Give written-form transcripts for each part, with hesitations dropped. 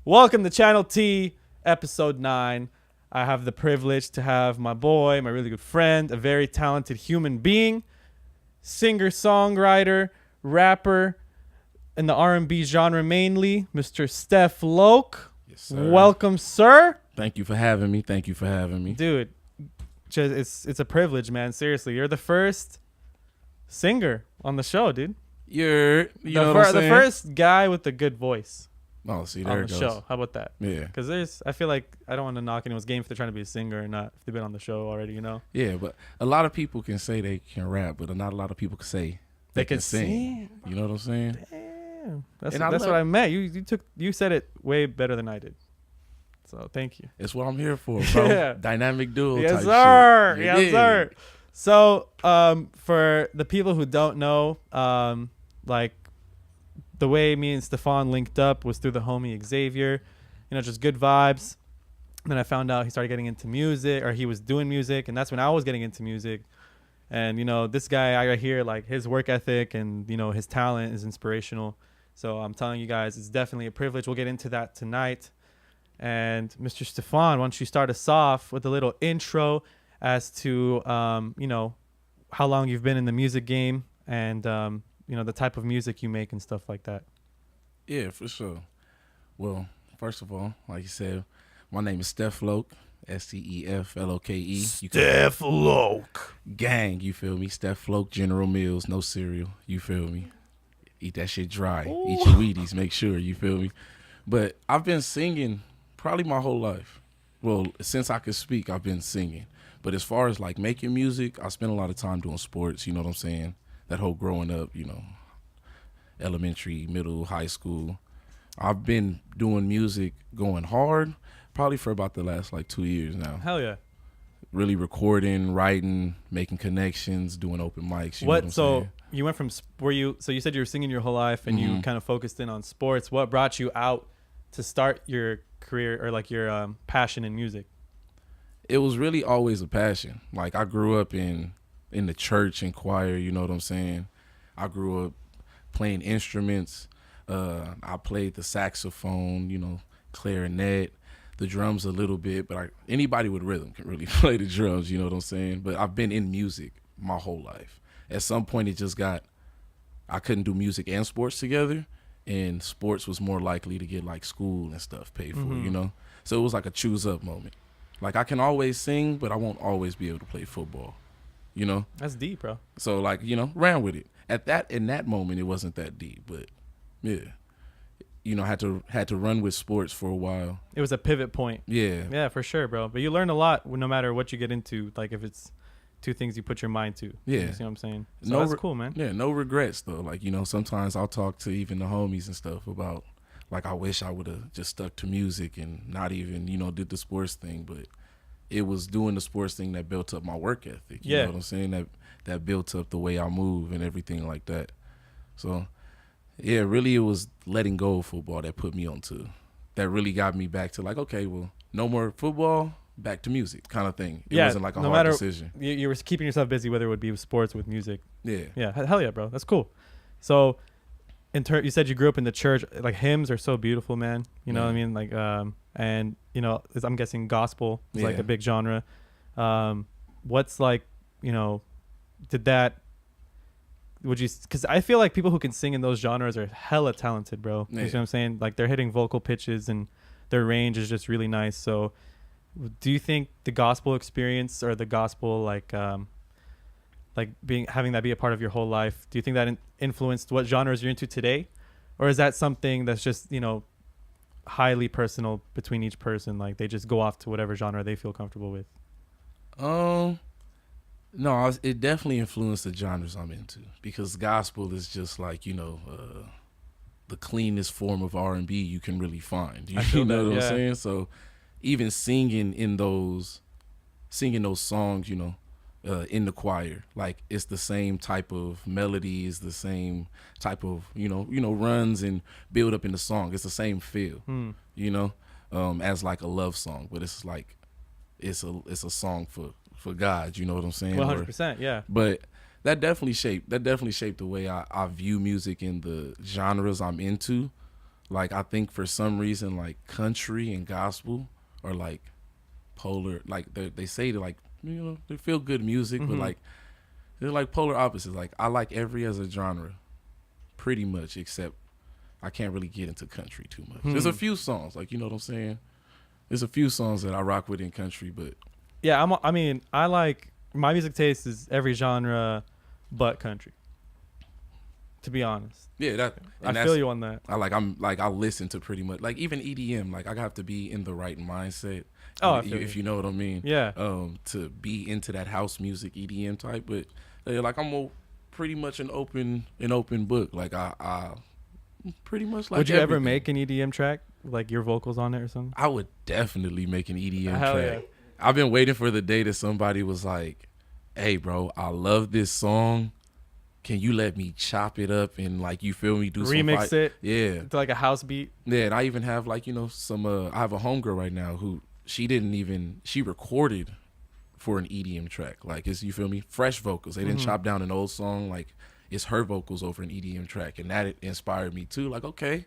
Welcome to Channel T, episode 9. I have the privilege to have my boy, my really good friend, a very talented human being, singer, songwriter, rapper in the R&B genre mainly, Mr. Stefloke. Yes, sir. Welcome, sir. Thank you for having me. Dude, it's a privilege, man. Seriously, you're the first singer on the show, dude. The The first guy with a good voice. Oh, see, there on it the goes. show. How about that? Yeah. Because I feel like I don't want to knock anyone's game if they're trying to be a singer or not, if they've been on the show already, you know? Yeah, but a lot of people can say they can rap, but not a lot of people can say they can sing. You know what I'm saying? Damn. That's what I meant. You said it way better than I did. So thank you. It's what I'm here for, bro. Yeah. Dynamic duo Yes, type sir. shit. Yes, sir. So for the people who don't know, like the way me and Stefan linked up was through the homie Xavier, just good vibes. And then I found out he started getting into music, or he was doing music, and that's when I was getting into music. And this guy, I hear like his work ethic and his talent is inspirational. So I'm telling you guys, it's definitely a privilege. We'll get into that tonight. And Mr. Stefan, why don't you start us off with a little intro as to how long you've been in the music game and the type of music you make and stuff like that. Yeah, for sure. Well, first of all, like you said, my name is Stefloke, Stefloke. Stefloke. Gang, you feel me? Stefloke, General Mills, no cereal, you feel me? Eat that shit dry. Ooh. Eat your Wheaties, make sure, you feel me? But I've been singing probably my whole life. Well, since I could speak, I've been singing. But as far as like making music, I spent a lot of time doing sports, you know what I'm saying? That whole growing up, elementary, middle, high school. I've been doing music going hard probably for about the last like 2 years now. Hell yeah. Really recording, writing, making connections, doing open mics. You know what I'm saying? You went from, you said you were singing your whole life and you kind of focused in on sports. What brought you out to start your career or like your passion in music? It was really always a passion. Like I grew up in the church and choir, you know what I'm saying? I grew up playing instruments. I played the saxophone, clarinet, the drums a little bit, but anybody with rhythm can really play the drums, you know what I'm saying? But I've been in music my whole life. At some point it just I couldn't do music and sports together, and sports was more likely to get like school and stuff paid for, So it was like a choose up moment. Like I can always sing, but I won't always be able to play football. That's deep, bro. So like, ran with it. In that moment it wasn't that deep, but yeah. Had to run with sports for a while. It was a pivot point. Yeah. Yeah, for sure, bro. But you learn a lot no matter what you get into, like if it's two things you put your mind to. Yeah. You see what I'm saying? So that's cool, man. Yeah, no regrets though. Like, sometimes I'll talk to even the homies and stuff about like I wish I would have just stuck to music and not even, did the sports thing, but it was doing the sports thing that built up my work ethic. You know what I'm saying? That built up the way I move and everything like that. So, yeah, really it was letting go of football that put me onto, that really got me back to like, okay, well, no more football, back to music kind of thing. It wasn't like a hard decision. You were keeping yourself busy, whether it would be with sports, with music. Yeah. Yeah, hell yeah, bro. That's cool. So, you said you grew up in the church. Like hymns are so beautiful, man. You know what I mean? Like, and I'm guessing gospel is like a big genre. What's like, because I feel like people who can sing in those genres are hella talented, bro. You see what I'm saying? Like they're hitting vocal pitches and their range is just really nice. So do you think the gospel experience or the gospel, having that be a part of your whole life, do you think that influenced what genres you're into today? Or is that something that's just, highly personal between each person? Like they just go off to whatever genre they feel comfortable with? No, it definitely influenced the genres I'm into, because gospel is just like, the cleanest form of R&B you can really find. You know what I'm saying? So even singing those songs, in the choir, like it's the same type of melodies, the same type of, runs and build up in the song. It's the same feel, as like a love song, but it's like, it's a song for God, you know what I'm saying? 100%, yeah. But that definitely shaped the way I view music in the genres I'm into. Like I think for some reason like country and gospel are like polar. Like they say they're like, you know, they feel good music, but like they're like polar opposites. Like I like every other genre pretty much, except I can't really get into country too much. There's a few songs, like, you know what I'm saying? There's a few songs that I rock with in country, but Yeah, I mean, I like, my music taste is every genre but country, to be honest. yeah, I feel you on that. I listen to pretty much like even EDM. Like I have to be in the right mindset. Oh, if you know what I mean. Yeah. To be into that house music EDM type, but like I'm pretty much an open book. Like I pretty much like. Would you everything. ever make an EDM track, like your vocals on it or something? I would definitely make an EDM Hell track. yeah. I've been waiting for the day that somebody was like, "Hey, bro, I love this song. Can you let me chop it up and like, you feel me, do Remix some it? Yeah, To like a house beat? yeah." And I even have like, you know, some. I have a homegirl right now who she recorded for an EDM track. Like, it's, you feel me, fresh vocals. They didn't chop down an old song. Like, it's her vocals over an EDM track, and that it inspired me too. Like, okay,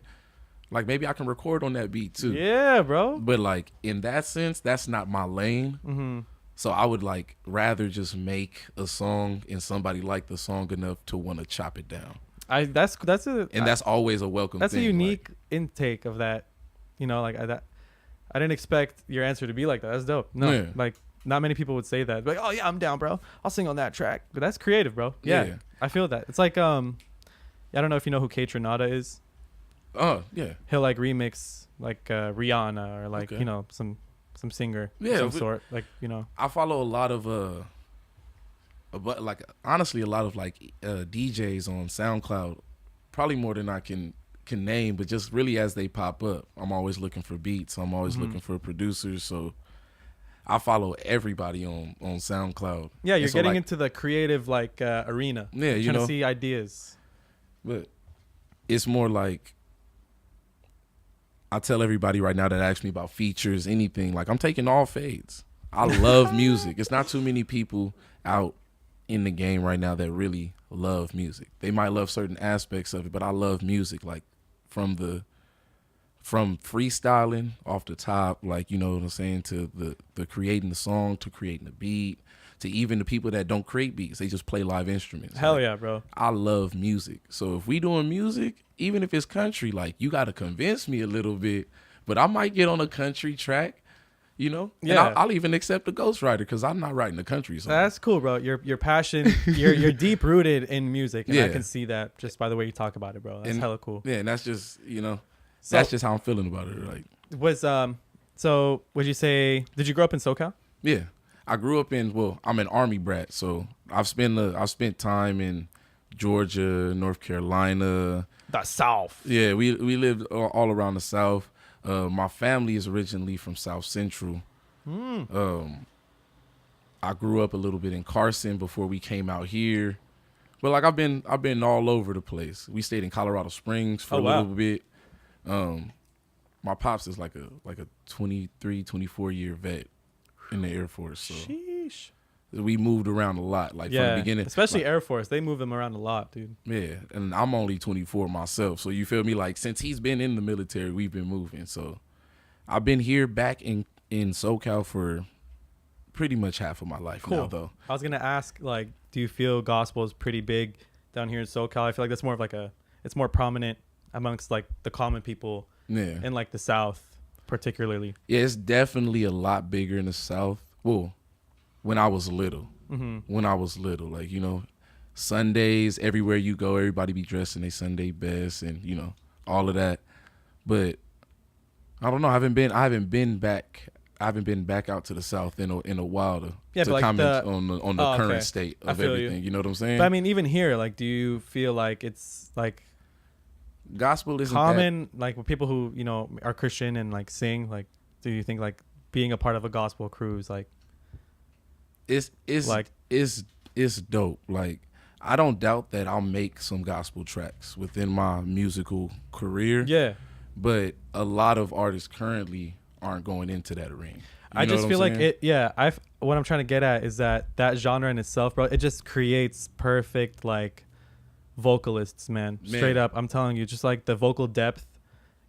like maybe I can record on that beat too. Yeah, bro. But like in that sense, that's not my lane. So I would like rather just make a song and somebody like the song enough to want to chop it down. That's Always a welcome. That's thing. a unique intake of that. You know, like I didn't expect your answer to be like that. That's dope. No, Yeah. like not many people would say that. Like, oh yeah, I'm down, bro. I'll sing on that track. But that's creative, bro. Yeah. I feel that. It's like I don't know if you know who Kate Renata is. Oh yeah. He'll like remix like Rihanna or like you know some singer of some sort, like, you know. I follow a lot of but like honestly a lot of like DJs on SoundCloud, probably more than I can name, but just really as they pop up, I'm always looking for beats. I'm always looking for producers. So I follow everybody on SoundCloud. Yeah, you're so getting like, into the creative like arena. Yeah, you trying know, to see ideas. but it's more like I tell everybody right now that asks me about features, anything, like I'm taking all fades. I love music. It's not too many people out in the game right now that really love music. They might love certain aspects of it, but I love music, like from freestyling off the top, like, you know what I'm saying, to the creating the song, to creating the beat, to even the people that don't create beats, they just play live instruments. Hell like, yeah, bro. I love music. So if we doing music, even if it's country, like you got to convince me a little bit, but I might get on a country track, you know? Yeah. And I'll even accept a ghostwriter because I'm not writing a country song. That's cool, bro. Your passion, you're deep rooted in music, and I Yeah. can see that just by the way you talk about it, bro. That's hella cool. Yeah, and that's just, you know, So- that's just how I'm feeling about it. Like, so would you say, did you grow up in SoCal? yeah, I grew up I'm an Army brat, so I've spent time in Georgia, North Carolina, The South. Yeah, we lived all around the South. My family is originally from South Central. I grew up a little bit in Carson before we came out here, but like I've been all over the place. We stayed in Colorado Springs for a little bit. My pops is like a 23, 24 year vet in the Air Force, so Sheesh. we moved around a lot. Like from the beginning, especially like, Air Force, they move them around a lot, dude. yeah, and I'm only 24 myself, so you feel me? Like since he's been in the military, we've been moving. So I've been here back in SoCal for pretty much half of my life now, though. I was gonna ask, like, do you feel gospel is pretty big down here in SoCal? I feel like that's more of like it's more prominent amongst like the common people in like the South, particularly. Yeah, it's definitely a lot bigger in the South. Well, when I was little, like, you know, Sundays, everywhere you go, everybody be dressed in their Sunday best and, you know, all of that. But I don't know. I haven't been back out to the South in a while to comment on the current state of everything. You know what I'm saying? But I mean, even here, like, do you feel like it's like gospel isn't common, like with people who, you know, are Christian and like sing? Like, do you think like being a part of a gospel crew is like it's dope. Like, I don't doubt that I'll make some gospel tracks within my musical career. Yeah. But a lot of artists currently aren't going into that arena. I just feel like it. Yeah. What I'm trying to get at is that genre in itself, bro, it just creates perfect like vocalists, man. Straight up, I'm telling you, just like the vocal depth.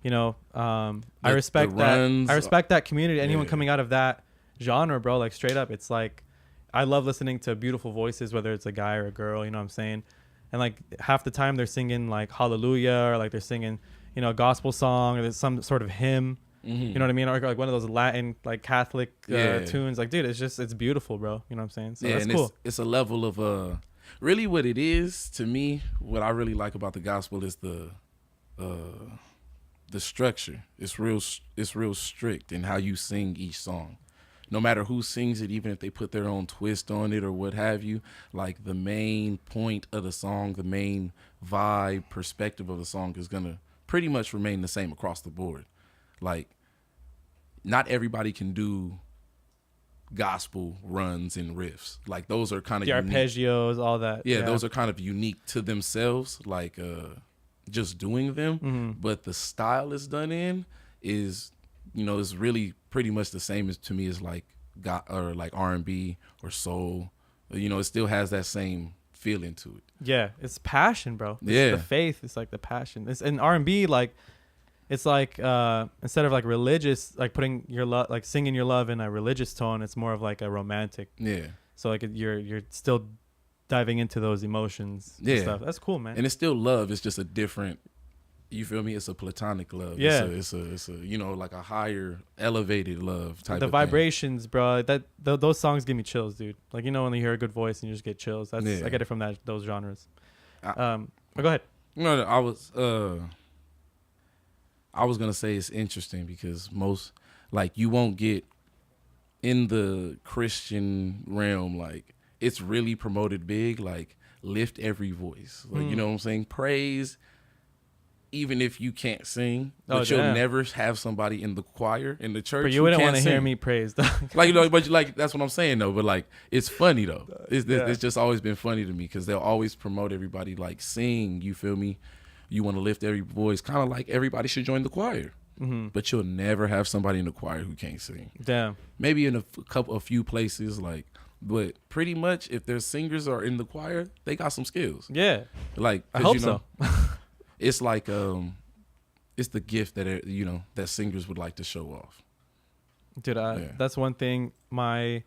you know, I respect that. runs, I respect that community. Anyone yeah. coming out of that genre, bro, like straight up, it's like, I love listening to beautiful voices, whether it's a guy or a girl, you know what I'm saying? And like half the time they're singing like hallelujah, or like they're singing, you know, a gospel song, or there's some sort of hymn, you know what I mean? Or like one of those Latin, like Catholic tunes. Like, dude, it's beautiful, bro. You know what I'm saying? So that's cool. It's a level of, really what it is to me, what I really like about the gospel is the structure. It's real strict in how you sing each song. No matter who sings it, even if they put their own twist on it or what have you, like the main point of the song, the main vibe, perspective of the song is going to pretty much remain the same across the board. Like, not everybody can do gospel runs and riffs. Like, those are kind of the arpeggios, all that. Yeah, those are kind of unique to themselves, like just doing them. Mm-hmm. But the style it's done in is, you know, is really pretty much the same as, to me, as like like R&B or soul. You know, it still has that same feeling to it. Yeah, it's passion, bro. Yeah, the faith. It's like the passion. It's in R&B, like it's like instead of like religious, like putting your love, like singing your love in a religious tone, it's more of like a romantic. Yeah. So like you're still diving into those emotions. Yeah, and stuff. That's cool, man. And it's still love. It's just a different. You feel me? It's a platonic love. Yeah. It's a you know, like a higher, elevated love type. The of vibrations, thing. Bro. Those songs give me chills, dude. Like, you know, when you hear a good voice and you just get chills. That's I get it from those genres. Go ahead. No, I was gonna say it's interesting because most, like, you won't get in the Christian realm, like, it's really promoted big, like, lift every voice, like, you know what I'm saying, praise. Even if you can't sing, but you'll never have somebody in the choir in the church. But you wouldn't want to hear hear me praise, like, you know, but like that's what I'm saying though. But like, it's funny though. It's just always been funny to me because they'll always promote everybody like sing. You feel me? You want to lift every voice, kind of like everybody should join the choir. Mm-hmm. But you'll never have somebody in the choir who can't sing. Damn. Maybe in a few places, like, but pretty much if their singers are in the choir, they got some skills. Yeah. Like, I hope you know, so. It's like it's the gift that, you know, that singers would like to show off. Dude, that's one thing I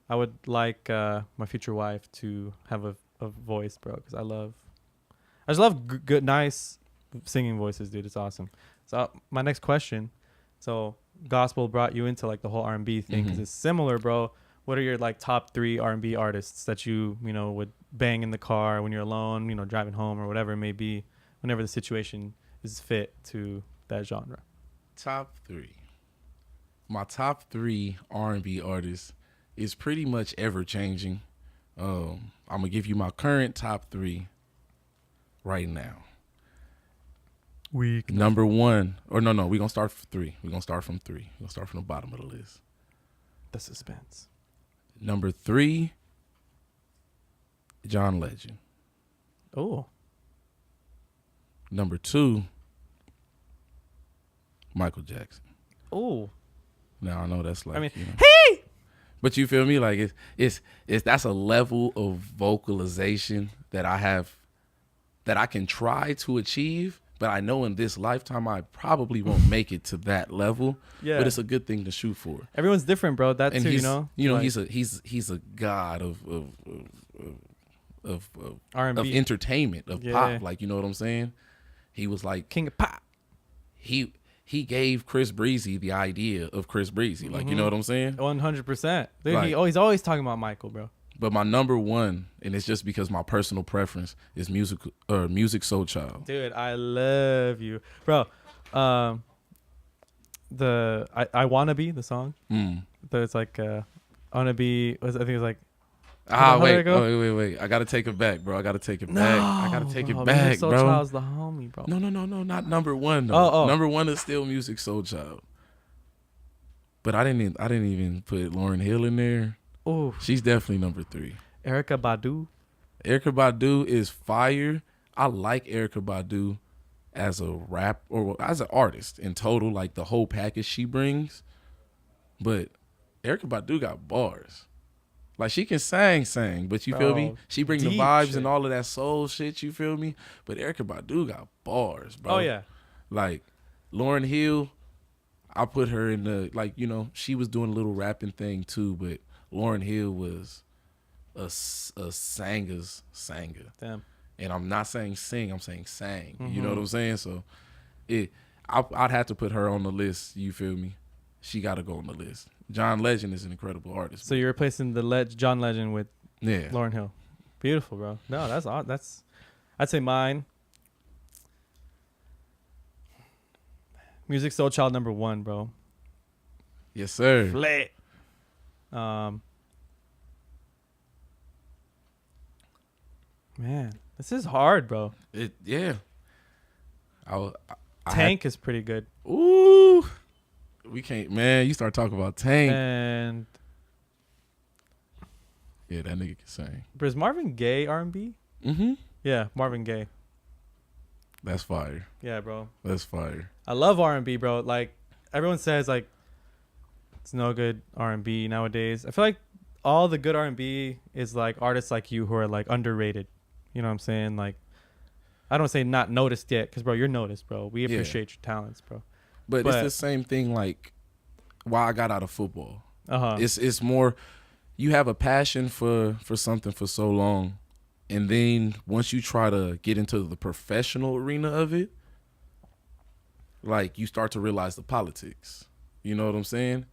would like my future wife to have a voice, bro, because I just love good, nice singing voices, dude. It's awesome. So my next question, so gospel brought you into like the whole R&B thing because it's similar, bro. What are your like top 3 R&B artists that you know would bang in the car when you're alone, you know, driving home or whatever it may be, whenever the situation is fit to that genre? Top 3. My top 3 R&B artists is pretty much ever changing. I'm gonna give you my current top 3 right now. Number 1, or no, we're gonna start from 3. We're gonna start from 3. We're gonna start from the bottom of the list. The suspense. Number 3, John Legend. Oh. Number 2, Michael Jackson. Oh. Now I know that's like, I mean, you know, hey, but you feel me? Like it's that's a level of vocalization that I have, that I can try to achieve, but I know in this lifetime I probably won't make it to that level. Yeah. But it's a good thing to shoot for. Everyone's different, bro. That and too, you know. Like, he's a god of R&B, of entertainment, of pop. Like, you know what I'm saying? He was like king of pop. He gave Chris Breezy the idea of Chris Breezy. Like, you know what I'm saying? 100%. Dude, Like, he's always talking about Michael, bro. But my number 1, and it's just because my personal preference, is Music Soul Child. Dude, I love you, bro. I Wanna Be, the song. It's like I Wanna Be. I think it's like. Wait. I gotta take it back, bro. I gotta take it back. I gotta take it back, Music Soul bro. Child's the homie, bro. No, not number 1 though. Oh. Number 1 is still Music Soul Child. But I didn't even put Lauryn Hill in there. Oh, She's definitely number 3. Erykah Badu. Erykah Badu is fire. I like Erykah Badu as a rap or as an artist in total, like the whole package she brings. But Erykah Badu got bars. Like, she can sing, but you feel me? She brings the vibes shit. and all of that soul shit, you feel me? But Erykah Badu got bars, bro. Oh, yeah. Like, Lauryn Hill, I put her in the, like, you know, she was doing a little rapping thing too, but Lauryn Hill was a sanger's sanger. Damn. And I'm not saying sing, I'm saying sang. Mm-hmm. You know what I'm saying? So I'd have to put her on the list. You feel me? She got to go on the list. John Legend is an incredible artist. So you're replacing the John Legend with yeah. Lauryn Hill. Beautiful, bro. No, that's I'd say mine. Music Soul Child number 1, bro. Yes, sir. Flat. Man, this is hard, bro. Yeah. Tank is pretty good. Ooh. We can't, man. You start talking about Tank. And yeah, that nigga can sing. but is Marvin Gaye R&B? Mm-hmm. Yeah, Marvin Gaye. That's fire. Yeah, bro. That's fire. I love R&B, bro. Like everyone says, like it's no good R&B nowadays. I feel like all the good R&B is like artists like you who are like underrated. You know what I'm saying? Like I don't say not noticed yet, because bro, you're noticed, bro. We appreciate your talents, bro. But it's the same thing. Like why I got out of football. It's more you have a passion for something for so long, and then once you try to get into the professional arena of it, like you start to realize the politics. You know what I'm saying?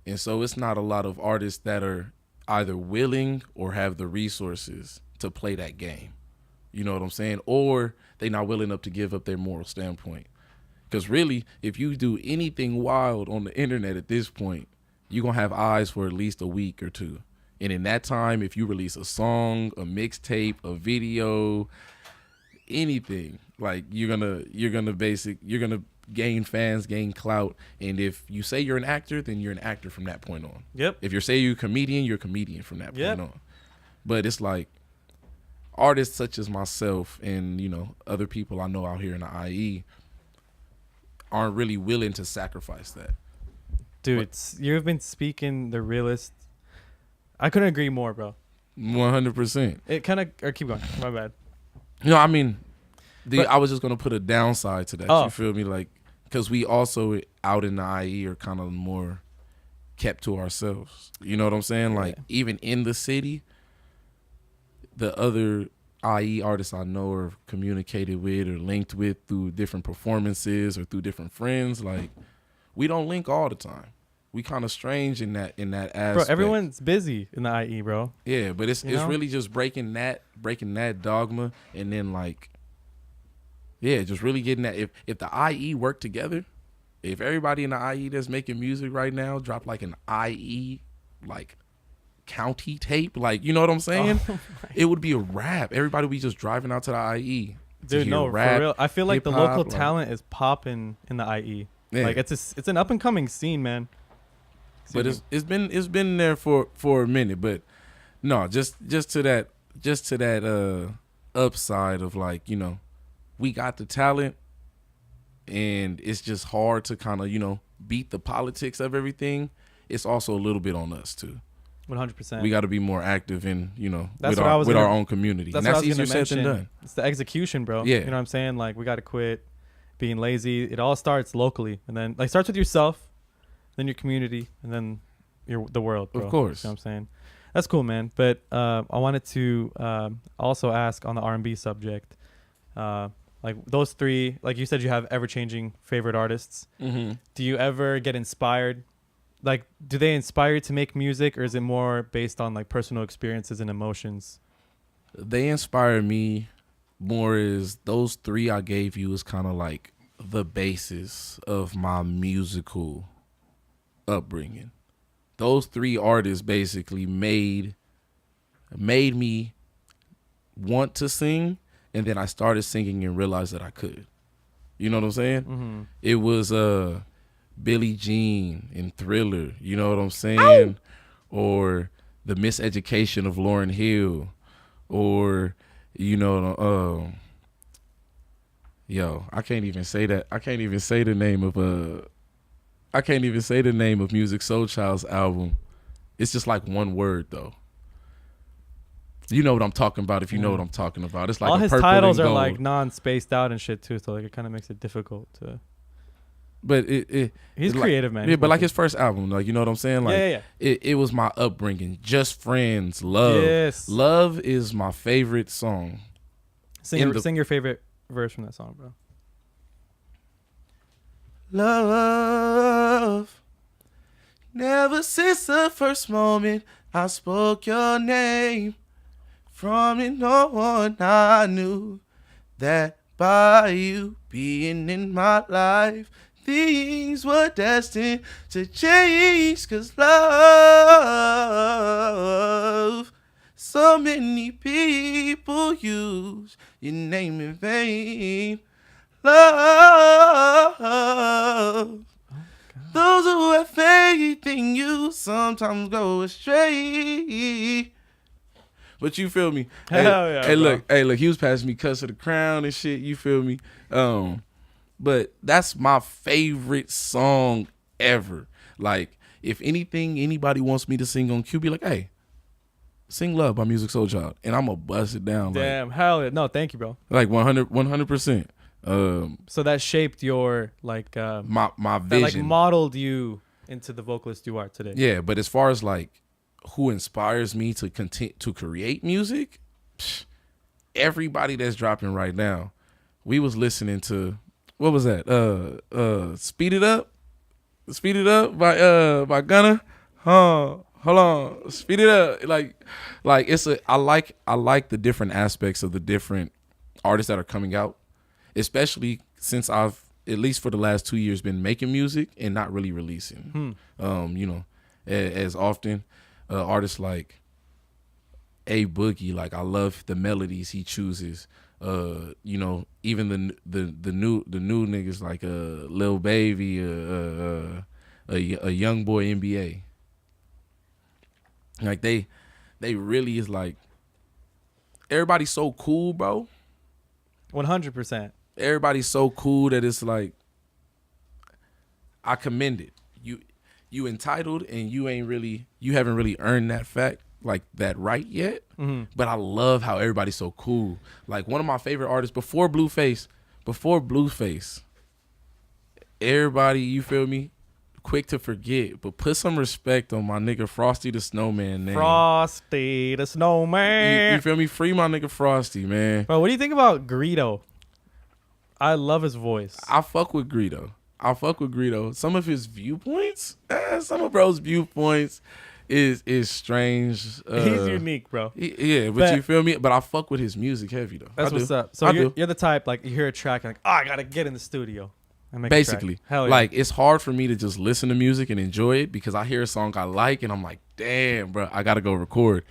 And so it's not a lot of artists that are either willing or have the resources to play that game. You know what I'm saying? Or they not willing enough to give up their moral standpoint. Because really, if you do anything wild on the internet at this point, you're going to have eyes for at least a week or two. And in that time, if you release a song, a mixtape, a video, anything, like you're gonna gain fans, gain clout. And if you say you're an actor, then you're an actor from that point on. Yep. If you say you're a comedian from that Yep. point on. But it's like artists such as myself and, you know, other people I know out here in the IE aren't really willing to sacrifice that. Dude, you've been speaking the realest. I couldn't agree more, bro. 100%. It kind of, or keep going. My bad. You know, I mean, I was just going to put a downside to that. Oh. You feel me? Like, because we also out in the IE are kind of more kept to ourselves. You know what I'm saying? Like, even in the city, the other IE artists I know or communicated with or linked with through different performances or through different friends, like, we don't link all the time. We kind of strange in that aspect. Bro, everyone's busy in the IE, bro. Yeah, but it's know? really just breaking that dogma, and then like, yeah, just really getting that. If the IE work together, if everybody in the IE that's making music right now drop like an IE like county tape, like, you know what I'm saying? It would be a rap. Everybody would be just driving out to the IE. Dude, no, rap, for real. I feel like the hip-hop, local talent is popping in the IE. Yeah. Like it's an up and coming scene, man. But it's been there for a minute. But no, just to that upside of, like, you know, we got the talent, and it's just hard to kind of, you know, beat the politics of everything. It's also a little bit on us too. 100%. We got to be more active in, you know, with our own community. That's and what that's I was easier said than mention. done. It's the execution, bro. Yeah. You know what I'm saying? Like, we got to quit being lazy. It all starts locally, and then like starts with yourself, then your community, and then the world, bro. Of course. You know what I'm saying? That's cool, man. But I wanted to also ask on the R&B subject, like those three, like you said, you have ever-changing favorite artists. Mm-hmm. Do you ever get inspired? Like, do they inspire you to make music, or is it more based on like personal experiences and emotions? They inspire me more. Is those three I gave you is kind of like the basis of my musical upbringing. Those three artists basically made me want to sing, and then I started singing and realized that I could. You know what I'm saying? Mm-hmm. It was Billie Jean in Thriller, you know what I'm saying? Ow! Or the Miseducation of Lauryn Hill, or, you know, I can't even say that. I can't even say the name of Music Soul Child's album. It's just like one word though. You know what I'm talking about if you know what I'm talking about. It's like all a his purple titles and are gold. like non-spaced out and shit too, so like it kind of makes it difficult to. But he's creative, man. Yeah, but like his first album, like, you know what I'm saying? Like, yeah. It was my upbringing. Just Friends, Love. Yes. Love is my favorite song. Sing your favorite verse from that song, bro. Love, never since the first moment I spoke your name. From it on, I knew that by you being in my life, things were destined to change. 'Cause love, so many people use your name in vain. Love, those who have faith in you sometimes go astray. But you feel me? Hell yeah, hey, bro. look, he was passing me Cuss of the Crown and shit, you feel me? But that's my favorite song ever. Like, if anything, anybody wants me to sing on cue, be like, hey, sing Love by Music Soul Child. And I'm going to bust it down. Damn, hell yeah. No, thank you, bro. Like 100%. So that shaped your, like, my vision. that, like, modeled you into the vocalist you are today. Yeah, but as far as, like, who inspires me to continue to create music, everybody that's dropping right now. We was listening to, what was that? Speed It Up by Gunna. Hold on, Speed It Up. Like it's I like the different aspects of the different artists that are coming out, especially since I've, at least for the last 2 years, been making music and not really releasing. You know, as often. Artists like A Boogie, like, I love the melodies he chooses. You know, even the new niggas like Lil Baby, a young boy NBA. Like they really is like, everybody's so cool, bro. 100%. Everybody's so cool that it's like, I commend it. You entitled and you haven't really earned that fact, like that right yet. Mm-hmm. But I love how everybody's so cool. Like, one of my favorite artists before Blueface, everybody, you feel me, quick to forget, but put some respect on my nigga Frosty the Snowman name. Frosty the Snowman. You feel me? Free my nigga Frosty, man. Bro, what do you think about Greedo? I love his voice. I fuck with Greedo. Some of his viewpoints, some of bro's viewpoints is strange. He's unique, bro. But you feel me? But I fuck with his music heavy, though. That's what's up. So you're the type, like, you hear a track, and like, oh, I gotta get in the studio and make basically. a track. Hell yeah. Like, it's hard for me to just listen to music and enjoy it because I hear a song I like and I'm like, damn, bro, I gotta go record.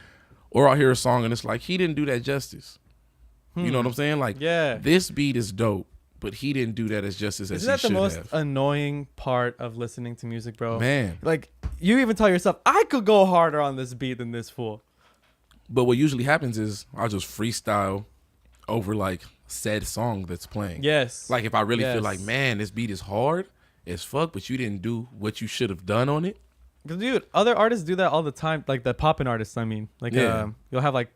Or I'll hear a song and it's like, he didn't do that justice. You know what I'm saying? Like, yeah, this beat is dope, but he didn't do that as justice as he should have. Isn't that the most annoying part of listening to music, bro? Man. Like, you even tell yourself, I could go harder on this beat than this fool. But what usually happens is I'll just freestyle over, like, said song that's playing. Yes. Like, if I really feel like, man, this beat is hard as fuck, but you didn't do what you should have done on it. Because, dude, other artists do that all the time. Like, the poppin' artists, I mean. Like, you'll have, like,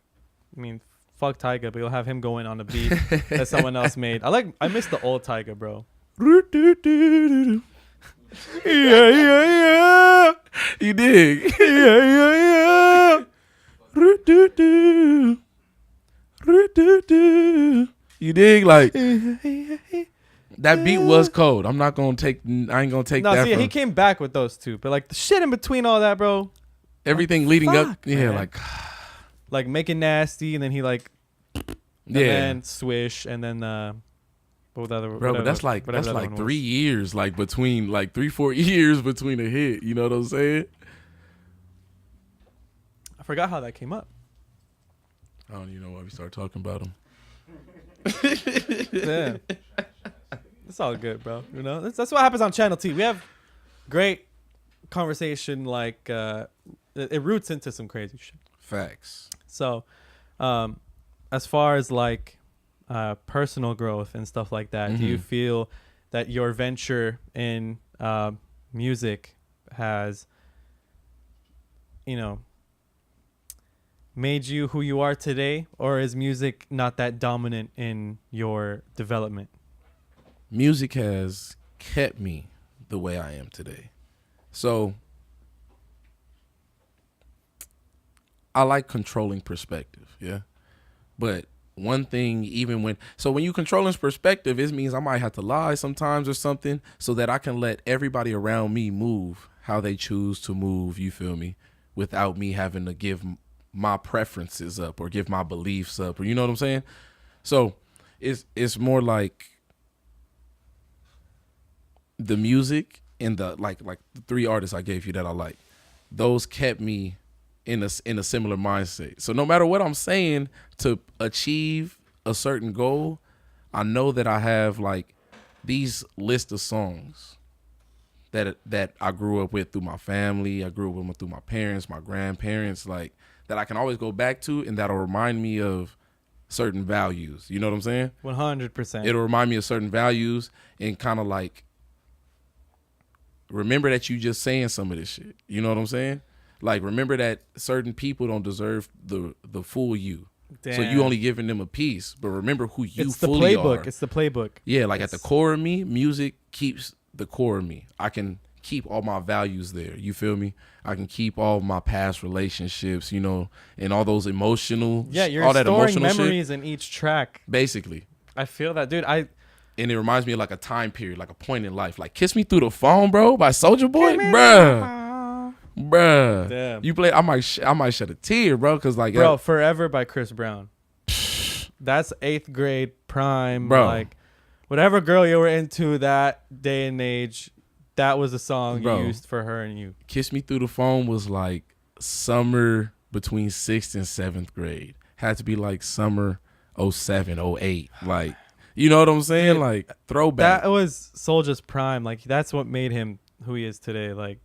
fuck Tyga, but you'll have him going on a beat that someone else made. I miss the old Tyga, bro. Yeah. You dig? Yeah. You dig? Like, that beat was cold. I ain't gonna take that. No, see, he came back with those two, but like the shit in between all that, bro. Everything leading up, man. like Making Nasty, and then he like, then Swish, and then what was the other? Bro, but that's like 3 years, like between 3-4 years between a hit. You know what I'm saying? I forgot how that came up. I don't even know why we started talking about him. Yeah. It's all good, bro. You know, that's what happens on Channel T. We have great conversation. Like, it roots into some crazy shit. Facts. So, as far as like personal growth and stuff like that, do you feel that your venture in music has, made you who you are today, or is music not that dominant in your development? Music has kept me the way I am today. So I like controlling perspective, yeah. But one thing, when you controlling perspective, it means I might have to lie sometimes or something so that I can let everybody around me move how they choose to move, you feel me, without me having to give my preferences up or give my beliefs up, or you know what I'm saying? So it's more like the music and the like the 3 artists I gave you that I like, those kept me in a similar mindset. So no matter what I'm saying to achieve a certain goal, I know that I have like these list of songs that I grew up with through my family. I grew up with them through my parents, my grandparents, like that I can always go back to, and that'll remind me of certain values. You know what I'm saying? 100%. It'll remind me of certain values and kind of like remember that you just saying some of this shit. You know what I'm saying? Like, remember that certain people don't deserve the full you. Damn. So you only giving them a piece, but remember who you fully are. It's the playbook. Yeah, like at the core of me, music keeps the core of me. I can keep all my values there. You feel me? I can keep all my past relationships, you know, and all those emotional. Yeah, you're all that storing emotional memories shit, in each track. basically. I feel that, dude. And it reminds me of like a time period, like a point in life. Like "Kiss Me Through the Phone," bro, by Soulja Boy, bruh. Damn. You play, I might shed a tear, bro, because like, bro, "Forever" by Chris Brown. That's 8th grade prime, bro. Like, whatever girl you were into that day and age, that was a song you used for her and you. "Kiss Me Through the Phone" was like summer between 6th and 7th grade. Had to be like summer 07, 08. Like, you know what I'm saying? Like, throwback. That was Soulja's prime. Like, that's what made him who he is today. Like,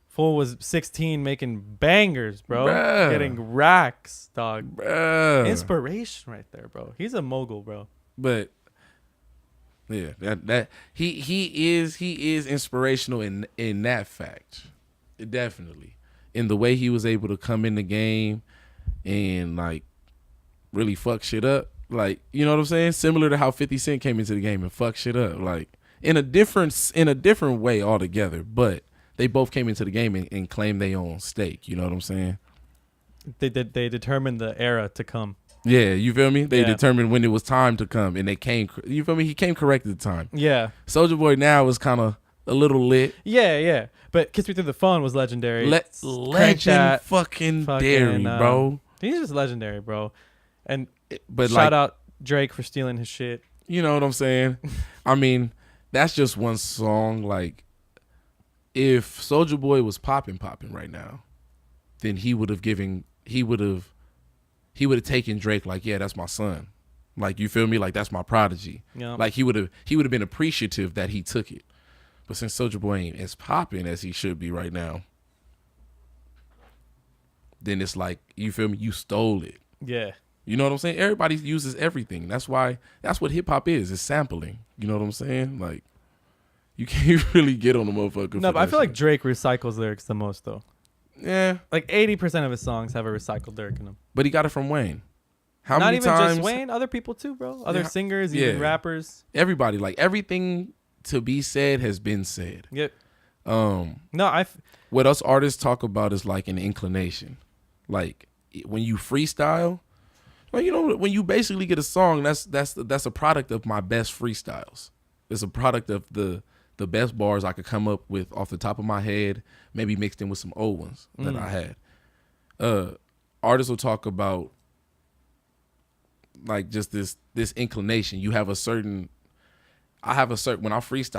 Fool was 16 making bangers, bro. Bruh. Getting racks, dog. Bruh. Inspiration right there, bro. He's a mogul, bro. But yeah, that he is inspirational in that fact. Definitely. In the way he was able to come in the game and like really fuck shit up. Like, you know what I'm saying? Similar to how 50 Cent came into the game and fuck shit up. Like in a different way altogether, but they both came into the game and claimed their own stake. You know what I'm saying? They determined the era to come. Yeah, you feel me? They determined when it was time to come, and they came. You feel me? He came correct at the time. Yeah. Soulja Boy now is kind of a little lit. Yeah. But "Kiss Me Through the Phone" was legendary. Legend fucking dairy, bro. He's just legendary, bro. And but shout out Drake for stealing his shit. You know what I'm saying? I mean, that's just one song. Like, if Soulja Boy was popping right now, then he would have taken Drake like, yeah, that's my son. Like, you feel me? Like, that's my prodigy. Yep. Like, he would have been appreciative that he took it. But since Soulja Boy ain't as popping as he should be right now, then it's like, you feel me? You stole it. Yeah. You know what I'm saying? Everybody uses everything. That's what hip hop is. It's sampling. You know what I'm saying? Like, you can't really get on the motherfucker. No, but I feel like Drake recycles lyrics the most, though. Yeah. Like 80% of his songs have a recycled lyric in them. But he got it from Wayne. How Not many even times? just Wayne, other people too, bro. Other singers, even rappers. Everybody. Like, everything to be said has been said. Yep. What us artists talk about is like an inclination. Like, when you freestyle, well, you know, when you basically get a song, that's a product of my best freestyles. It's a product of the best bars I could come up with off the top of my head, maybe mixed in with some old ones that I had. Artists will talk about like just this inclination. When I freestyle,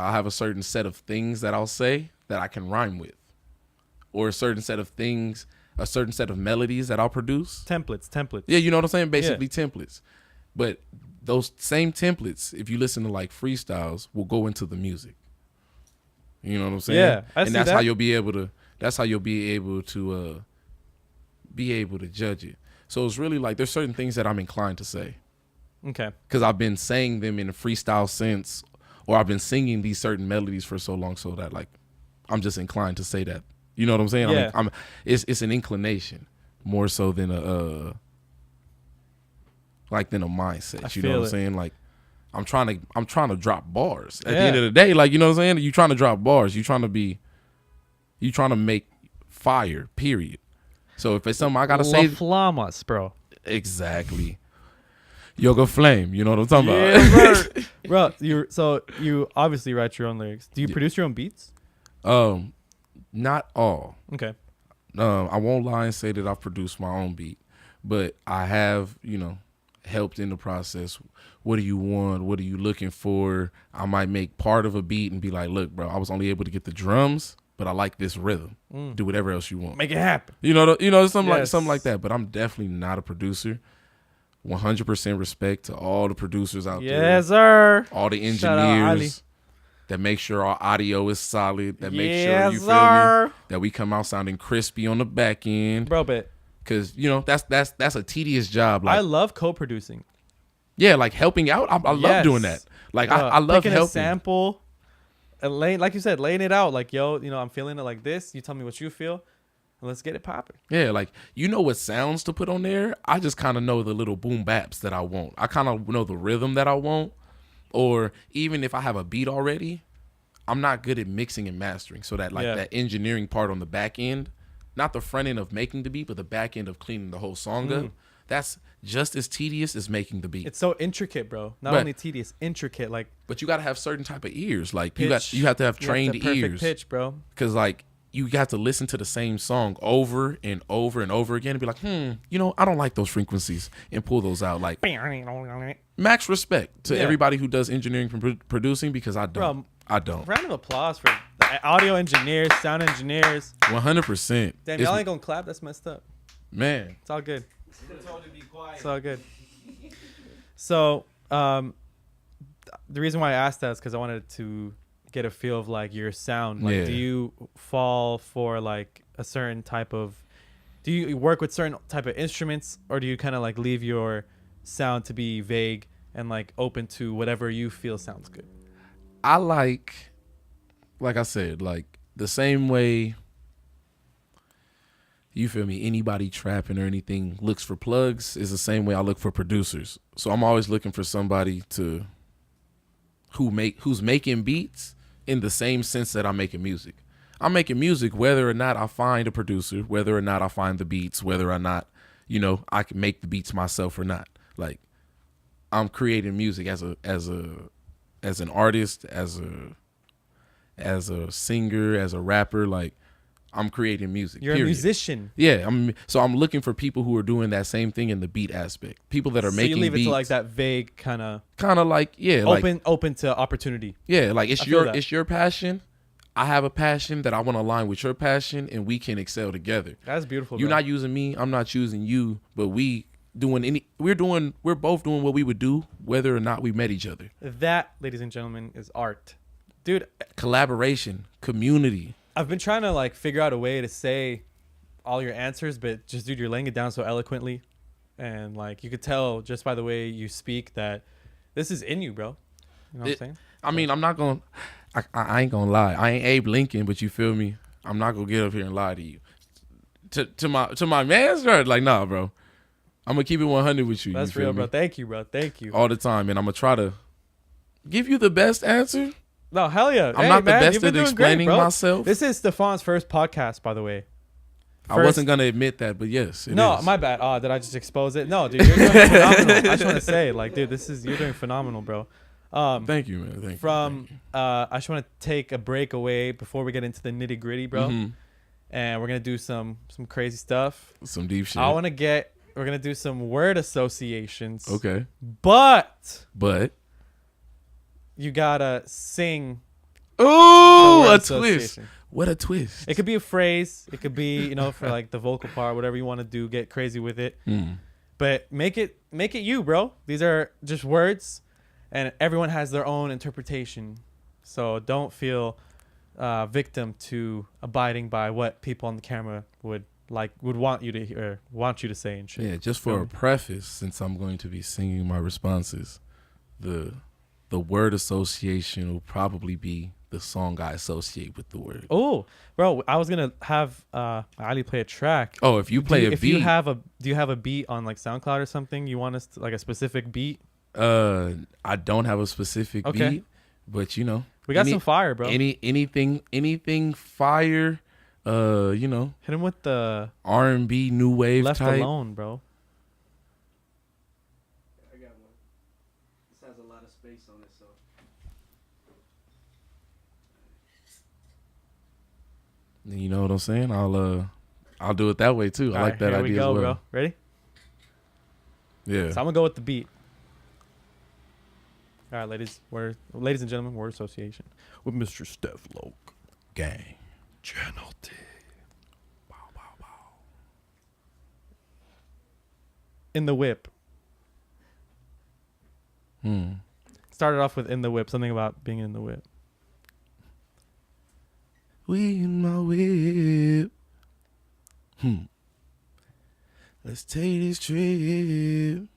I have a certain set of things that I'll say that I can rhyme with, or a certain set of things, a certain set of melodies that I'll produce. Templates. Yeah, you know what I'm saying? Basically templates. But those same templates, if you listen to like freestyles, will go into the music. You know what I'm saying? Yeah, and that's how you'll be able to. That's how you'll be able to judge it. So it's really like there's certain things that I'm inclined to say. Okay. Because I've been saying them in a freestyle sense, or I've been singing these certain melodies for so long, so that like I'm just inclined to say that. You know what I'm saying? Yeah. It's an inclination more so than a mindset. You know what I'm saying? Like, I'm trying to drop bars. At the end of the day, like, you know what I'm saying? You trying to drop bars. You trying to make fire, period. So if it's something I gotta say, Flamas, bro. Exactly. Yoga Flame, you know what I'm talking about. Bro, you obviously write your own lyrics. Do you produce your own beats? Not all. Okay. I won't lie and say that I've produced my own beat, but I have, helped in the process. What do you want? What are you looking for? I might make part of a beat and be like, look, bro, I was only able to get the drums, but I like this rhythm. Do whatever else you want. Make it happen. Something like that. But I'm definitely not a producer. 100% respect to all the producers out there. Yes, sir. All the engineers that make sure our audio is solid. That make sure you feel me, that we come out sounding crispy on the back end, bro. But because that's a tedious job. Like, I love co-producing. Yeah, like helping out. I love doing that. Like I love picking helping. A sample, and like you said, laying it out. Like, yo, I'm feeling it like this. You tell me what you feel. Let's get it popping. Yeah, like, what sounds to put on there. I just kind of know the little boom baps that I want. I kind of know the rhythm that I want. Or even if I have a beat already, I'm not good at mixing and mastering. So that that engineering part on the back end, not the front end of making the beat, but the back end of cleaning the whole song up, that's just as tedious as making the beat. It's so intricate, bro. Not only tedious, intricate. Like, but you got to have certain type of ears. Like pitch. you have to have trained ears. Pitch, bro. Because like, you got to listen to the same song over and over and over again and be like, I don't like those frequencies, and pull those out. Like, max respect to everybody who does engineering from producing, because I don't. I don't. Round of applause for the audio engineers, sound engineers. 100%. Damn, y'all ain't gonna clap? That's messed up. Man. It's all good. It's all good. So, the reason why I asked that is because I wanted to get a feel of like your sound. Like, do you fall for like a certain type of? Do you work with certain type of instruments, or do you kind of like leave your sound to be vague and like open to whatever you feel sounds good? I like I said, like the same way. You feel me? Anybody trapping or anything looks for plugs is the same way I look for producers. So I'm always looking for somebody who's making beats in the same sense that I'm making music. I'm making music whether or not I find a producer, whether or not I find the beats, whether or not, I can make the beats myself or not. Like, I'm creating music as an artist, as a singer, as a rapper. Like, I'm creating music. You're a musician. Yeah, I'm looking for people who are doing that same thing in the beat aspect. People that are making beats. So you leave it to like that vague kind of like, open to opportunity. Yeah, like it's your passion. I have a passion that I want to align with your passion, and we can excel together. That's beautiful. You're not using me, I'm not choosing you, but we're both doing what we would do whether or not we met each other. That, ladies and gentlemen, is art. Dude, collaboration, community. I've been trying to like figure out a way to say all your answers, but just, dude, you're laying it down so eloquently, and like you could tell just by the way you speak that this is in you, bro. You know what I'm saying? I mean, I'm not gonna. I ain't gonna lie. I ain't Abe Lincoln, but you feel me? I'm not gonna get up here and lie to you. To my man's right? Like, nah, bro. I'm gonna keep it 100 with you. That's real, bro. Thank you, bro. Thank you. All the time, and I'm gonna try to give you the best answer. No, hell yeah. I'm not the best at explaining myself. This is Stefan's first podcast, by the way. I wasn't going to admit that, but yes. No, my bad. Did I just expose it? No, dude, you're doing phenomenal. I just want to say, like, dude, you're doing phenomenal, bro. Thank you, man. Thank you. I just want to take a break away before we get into the nitty gritty, bro. Mm-hmm. And we're going to do some crazy stuff. Some deep shit. we're going to do some word associations. Okay. But. You gotta sing. Ooh, a twist. What a twist. It could be a phrase. It could be, for like the vocal part, whatever you want to do, get crazy with it. But make it you, bro. These are just words, and everyone has their own interpretation. So don't feel victim to abiding by what people on the camera would want you to hear, want you to say and shit. Yeah, just for a preface, since I'm going to be singing my responses, the word association will probably be the song I associate with the word. Oh, bro, I was gonna have Ali play a track. Oh, if you play a beat, do you have a beat on like SoundCloud or something? You want us to, like a specific beat? I don't have a specific beat, but you know, we got some fire, bro. Anything fire. You know, hit him with the R&B new wave Left type. Alone, bro. I got one. This has a lot of space on it, so. You know what I'm saying? I'll do it that way too. I like that idea Here we go, as well. bro. Ready? Yeah. So I'm gonna go with the beat. All right, ladies and gentlemen, word association with Mr. Stefloke. Gang. Channel T. Bow, bow, bow. In the whip. Started off with in the whip. Something about being in the whip. We in my whip. Let's take this trip.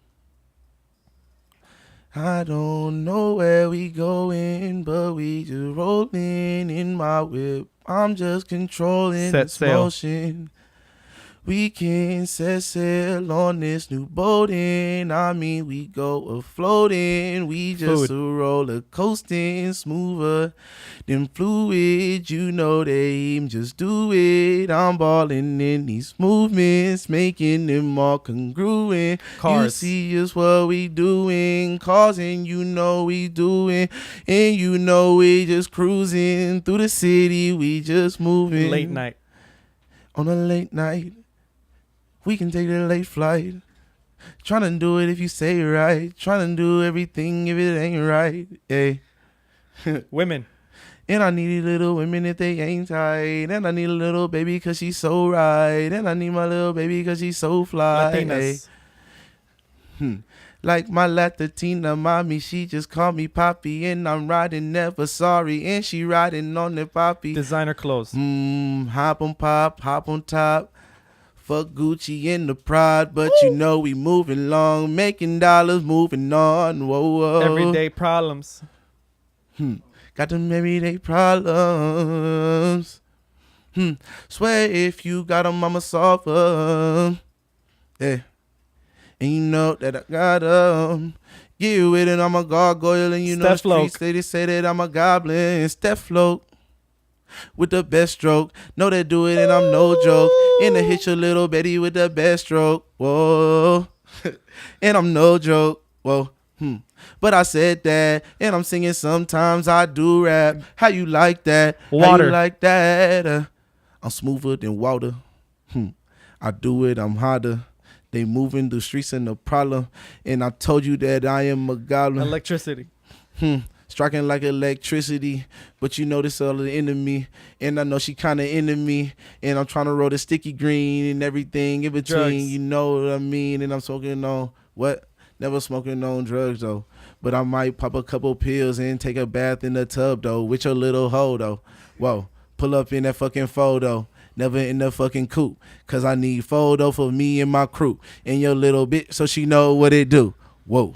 I don't know where we going, but we just rolling in my whip. I'm just controlling Set this sail. motion. We can set sail on this new boating. I mean, we go a-floating. We just a roller coasting, smoother than fluid. You know they aim, just do it. I'm balling in these movements, making them all congruent. Cars. You see us what we doing, causing you know we doing, and you know we just cruising through the city. We just moving. Late night. On a late night. We can take the late flight. Tryna do it if you say it right. Tryna do everything if it ain't right. Hey. Women. And I need little women if they ain't tight. And I need a little baby cause she's so right. And I need my little baby cause she's so fly. Latinas. Like my Latina mommy, she just called me Poppy. And I'm riding never sorry. And she riding on the Poppy. Designer clothes. Hop on pop, hop on top. Fuck Gucci and the Pride, but you know we moving along, making dollars, moving on. Whoa, whoa. Everyday problems. Got them everyday problems. Swear if you got them, I'ma solve them. Yeah. And you know that I got them. Get with it, I'm a gargoyle, and you know the streets, they say that I'm a goblin. Stefloke. With the best stroke, know they do it and I'm no joke. And I hit your little Betty with the best stroke, whoa. And I'm no joke, whoa. But I said that, and I'm singing sometimes I do rap. How you like that? Water. How you like that? I'm smoother than water. I do it, I'm harder. They moving the streets and the problem. And I told you that I am a goblin. Electricity. Striking like electricity, but you know this all the enemy, and I know she kind of into me, and I'm trying to roll the sticky green and everything in between. Drugs. You know what I mean? And I'm smoking on what? Never smoking on drugs though, but I might pop a couple pills and take a bath in the tub though with your little hoe though. Whoa, pull up in that fucking photo. Never in the fucking coupe, cause I need photo for me and my crew, and your little bitch so she know what it do. Whoa.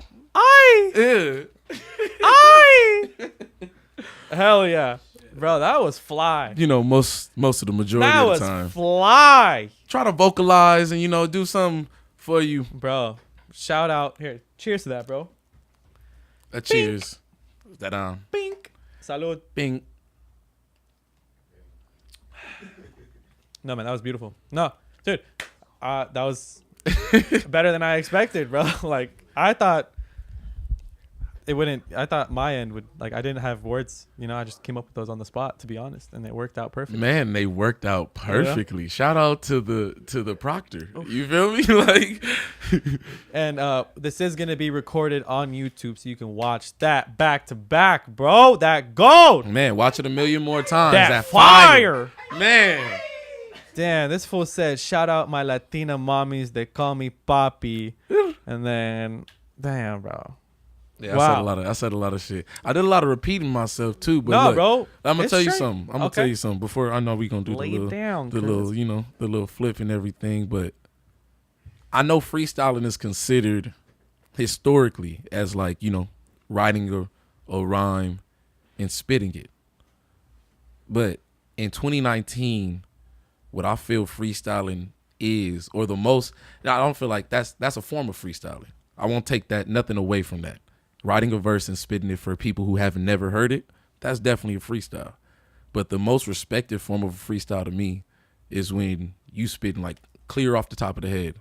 Hell yeah. Bro, that was fly. You know, most of the majority That of was the time. fly. Try to vocalize and, you know, do something for you. Bro, shout out. Here, cheers to that, bro. A cheers. That Bink. Salud. Bing. No, man, that was beautiful. No, dude, that was better than I expected, bro. Like, I thought it wouldn't. I thought my end would, like, I didn't have words. You know, I just came up with those on the spot, to be honest, and it worked out perfectly. Man, they worked out perfectly. Yeah. Shout out to the proctor. You feel me? Like, and this is gonna be recorded on YouTube, so you can watch that back to back, bro. That gold. Man, watch it a million more times. That fire. Man. Damn, this fool said, shout out my Latina mommies. They call me Papi. And then, damn, bro. Yeah, wow. I said a lot of shit. I did a lot of repeating myself too. But no, look, bro. I'm gonna tell you something. I'm gonna tell you something before I know we gonna do the little flip and everything. But I know freestyling is considered historically as, like, you know, writing a rhyme and spitting it. But in 2019, what I feel freestyling is, or the most, I don't feel like that's a form of freestyling. I won't take that nothing away from that. writing a verse and spitting it for people who have never heard it, that's definitely a freestyle. But the most respected form of a freestyle to me is when you spitting like clear off the top of the head.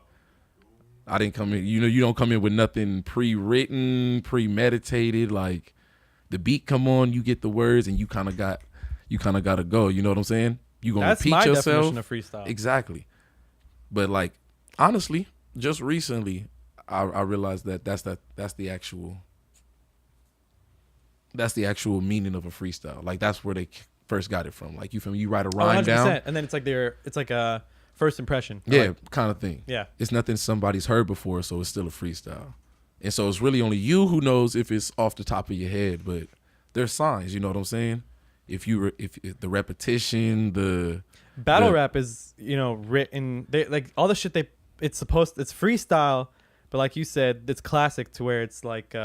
I didn't come in, you don't come in with nothing pre-written, premeditated. Like the beat come on, you get the words, and you kind of got to go. You know what I'm saying? You gonna repeat yourself. That's my definition of freestyle. Exactly. But like honestly, just recently, I realized that that's the actual meaning of a freestyle. Like that's where they first got it from. Like you feel me? You write a rhyme down, and then it's like a first impression. Yeah, like, kind of thing. Yeah, it's nothing somebody's heard before, so it's still a freestyle. And so it's really only you who knows if it's off the top of your head. But there's signs. You know what I'm saying? If the repetition, the battle rap is written. They like all the shit it's freestyle. But like you said, it's classic to where it's like,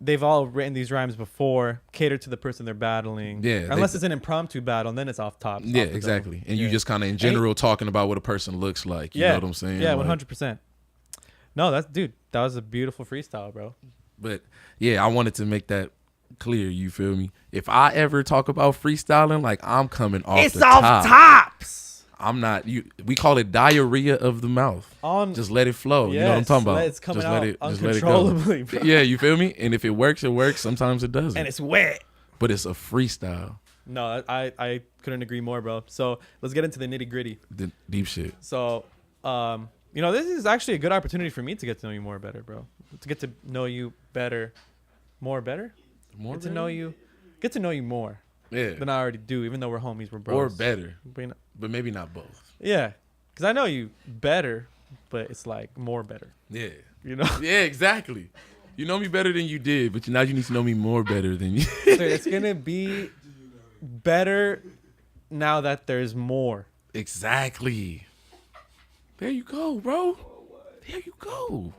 they've all written these rhymes before, catered to the person they're battling. Yeah. Unless it's an impromptu battle, and then it's off top. Yeah, exactly. And you just kind of in general talking about what a person looks like. You know what I'm saying? Yeah, 100%. No, that was a beautiful freestyle, bro. But yeah, I wanted to make that clear. You feel me? If I ever talk about freestyling, like I'm coming off the top. It's off tops. I'm not. We call it diarrhea of the mouth. Just let it flow. Yes, you know what I'm talking about? It's coming just out uncontrollably. Bro. Yeah, you feel me? And if it works, it works. Sometimes it doesn't. And it's wet. But it's a freestyle. No, I couldn't agree more, bro. So let's get into the nitty gritty. The deep shit. So, this is actually a good opportunity for me to get to know you more better, bro. To get to know you better, get to know you more. Yeah. Than I already do, even though we're homies, we're bros. Or better. But maybe not both. Yeah. Because I know you better, but it's like more better. Yeah. You know? Yeah, exactly. You know me better than you did, but now you need to know me more better than you. So it's going to be better now that there's more. Exactly. There you go, bro. There you go.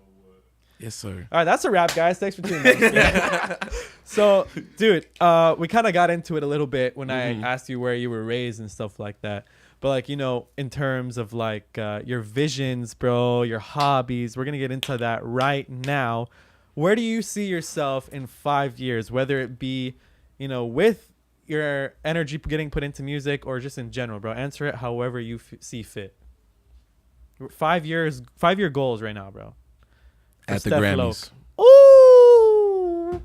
Yes, sir. All right, that's a wrap, guys. Thanks for tuning in. So, dude, we kind of got into it a little bit when I asked you where you were raised and stuff like that. But, like, in terms of, like, your visions, bro, your hobbies, we're going to get into that right now. Where do you see yourself in 5 years, whether it be, with your energy getting put into music or just in general, bro? Answer it however you see fit. 5 year goals right now, bro. At the Grammys. Ooh.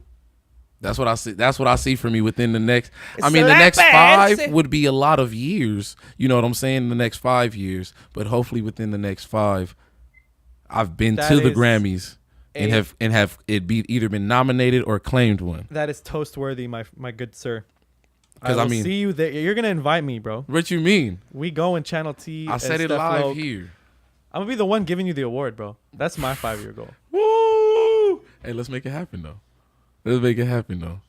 That's what I see. That's what I see for me within the next. The next 5 would be a lot of years. You know what I'm saying? The next 5 years, but hopefully within the next 5, I've been to the Grammys and have it be either been nominated or claimed one. That is toast worthy, my good sir. Because I mean, see you there. You're gonna invite me, bro. What you mean? We go in Channel T. I said it live here. I'm gonna be the one giving you the award, bro. That's my 5 year goal. Woo! Hey, let's make it happen though. Let's make it happen though.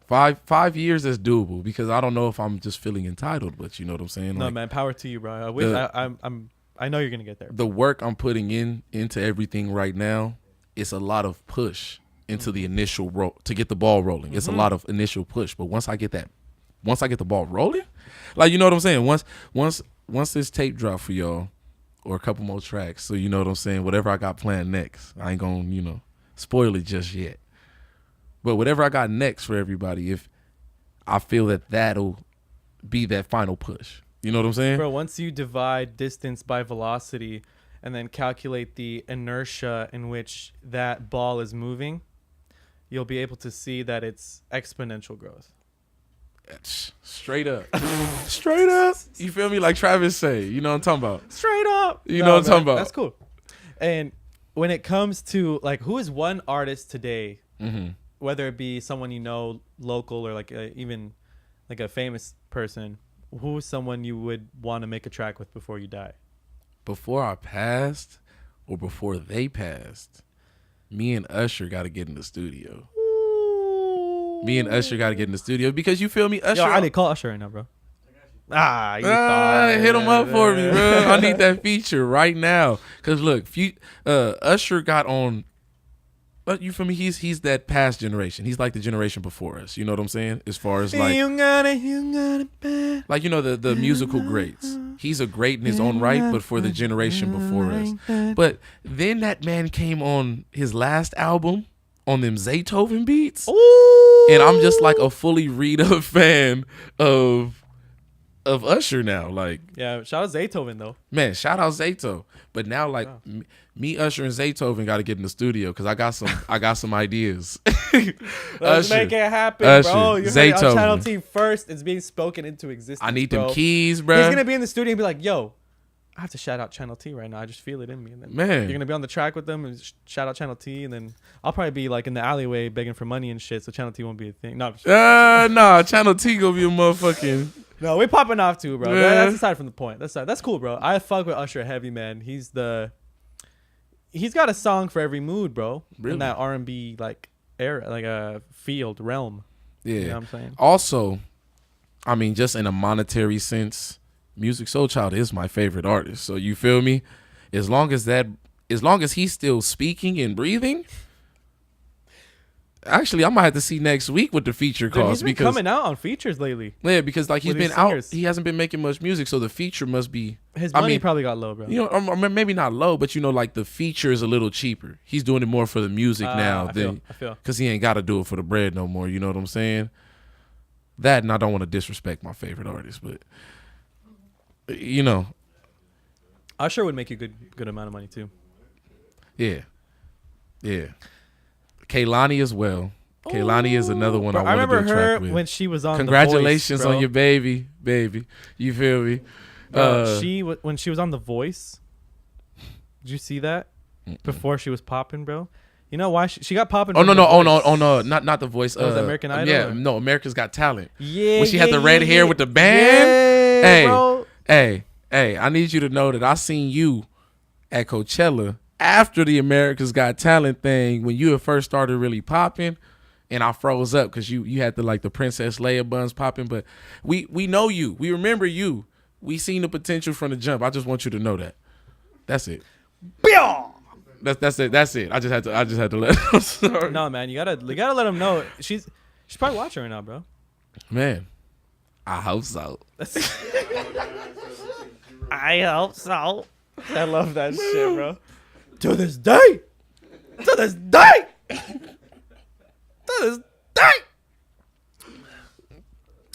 5 years is doable because I don't know if I'm just feeling entitled, but you know what I'm saying. No, man, power to you, bro. I wish I know you're gonna get there. The work I'm putting into everything right now, it's a lot of push into the initial to get the ball rolling. It's a lot of initial push, but once I get the ball rolling, like you know what I'm saying. Once this tape drop for y'all, or a couple more tracks, so you know what I'm saying. Whatever I got planned next, I ain't gonna spoil it just yet. But whatever I got next for everybody, if I feel that'll be that final push. You know what I'm saying? Bro, once you divide distance by velocity and then calculate the inertia in which that ball is moving, you'll be able to see that it's exponential growth. Straight up. Straight up. You feel me? Like Travis say. You know what I'm talking about? Straight up. You know what I'm talking about? That's cool. And when it comes to, like, who is one artist today, whether it be someone local or like even like a famous person, who is someone you would want to make a track with before you die? Before I passed or before they passed, me and Usher got to get in the studio. Me and Usher got to get in the studio because you feel me, Usher. Yo, I didn't call Usher right now, bro. Hit him up for me, bro. I need that feature right now. Cause look, Usher got on. But you feel me? He's that past generation. He's like the generation before us. You know what I'm saying? As far as like, you got it bad. Like the musical greats. he's a great in his own right, but for the generation before us. But then that man came on his last album on them Zaytoven beats. Ooh. And I'm just like a fully read-up fan of Usher now. Like, yeah, shout out Zaytoven though. Man, shout out Zayto. But now, like, me, Usher, and Zaytoven got to get in the studio because I got some ideas. Let's make it happen, bro. You're heard it on Channel T first. It's being spoken into existence. I need them keys, bro. He's gonna be in the studio and be like, "Yo, I have to shout out Channel T right now. I just feel it in me." And then Man, you're gonna be on the track with them and shout out Channel T, and then I'll probably be like in the alleyway begging for money and shit, so Channel T won't be a thing. No, nah, Channel T gonna be a motherfucking. No, we're popping off too, bro. Yeah. That's aside from the point. That's cool, bro. I fuck with Usher heavy, man. He's got a song for every mood, bro. Really? In that R&B like era, like a field realm. Yeah. You know what I'm saying? Also, I mean, just in a monetary sense, Music Soul Child is my favorite artist. So you feel me? As long as he's still speaking and breathing. Actually, I might have to see next week what the feature costs. He's been coming out on features lately. Yeah, because like he's with been these out, singers. he hasn't been making much music, so the feature must be. His money probably got low, bro. You know, or maybe not low, but you know, like the feature is a little cheaper. He's doing it more for the music now I than feel. because he ain't got to do it for the bread no more. You know what I'm saying? That, and I don't want to disrespect my favorite artist, but you know, Usher would make you good amount of money too. yeah. Kehlani as well. Kehlani is another one I want to do a track with. I remember her when she was on Congratulations The Voice, on your baby. You feel me? When she was on The Voice, did you see that? Before she was popping, bro. You know why she got popping? Oh no, not The Voice. Was that American Idol? Yeah, or? no, America's Got Talent. Yeah, when she had the red hair with the band. Yeah, bro. Hey, I need you to know that I seen you at Coachella after the America's Got Talent thing when you had first started really popping. And I froze up because you had the Princess Leia buns popping, but we know you, we remember you, we seen the potential from the jump. I just want you to know that. That's it. That's it. I just had to let them start. No, man, you gotta let them know. She's probably watching right now, bro. Man, I hope so. I hope so. I love that shit, bro. To this day.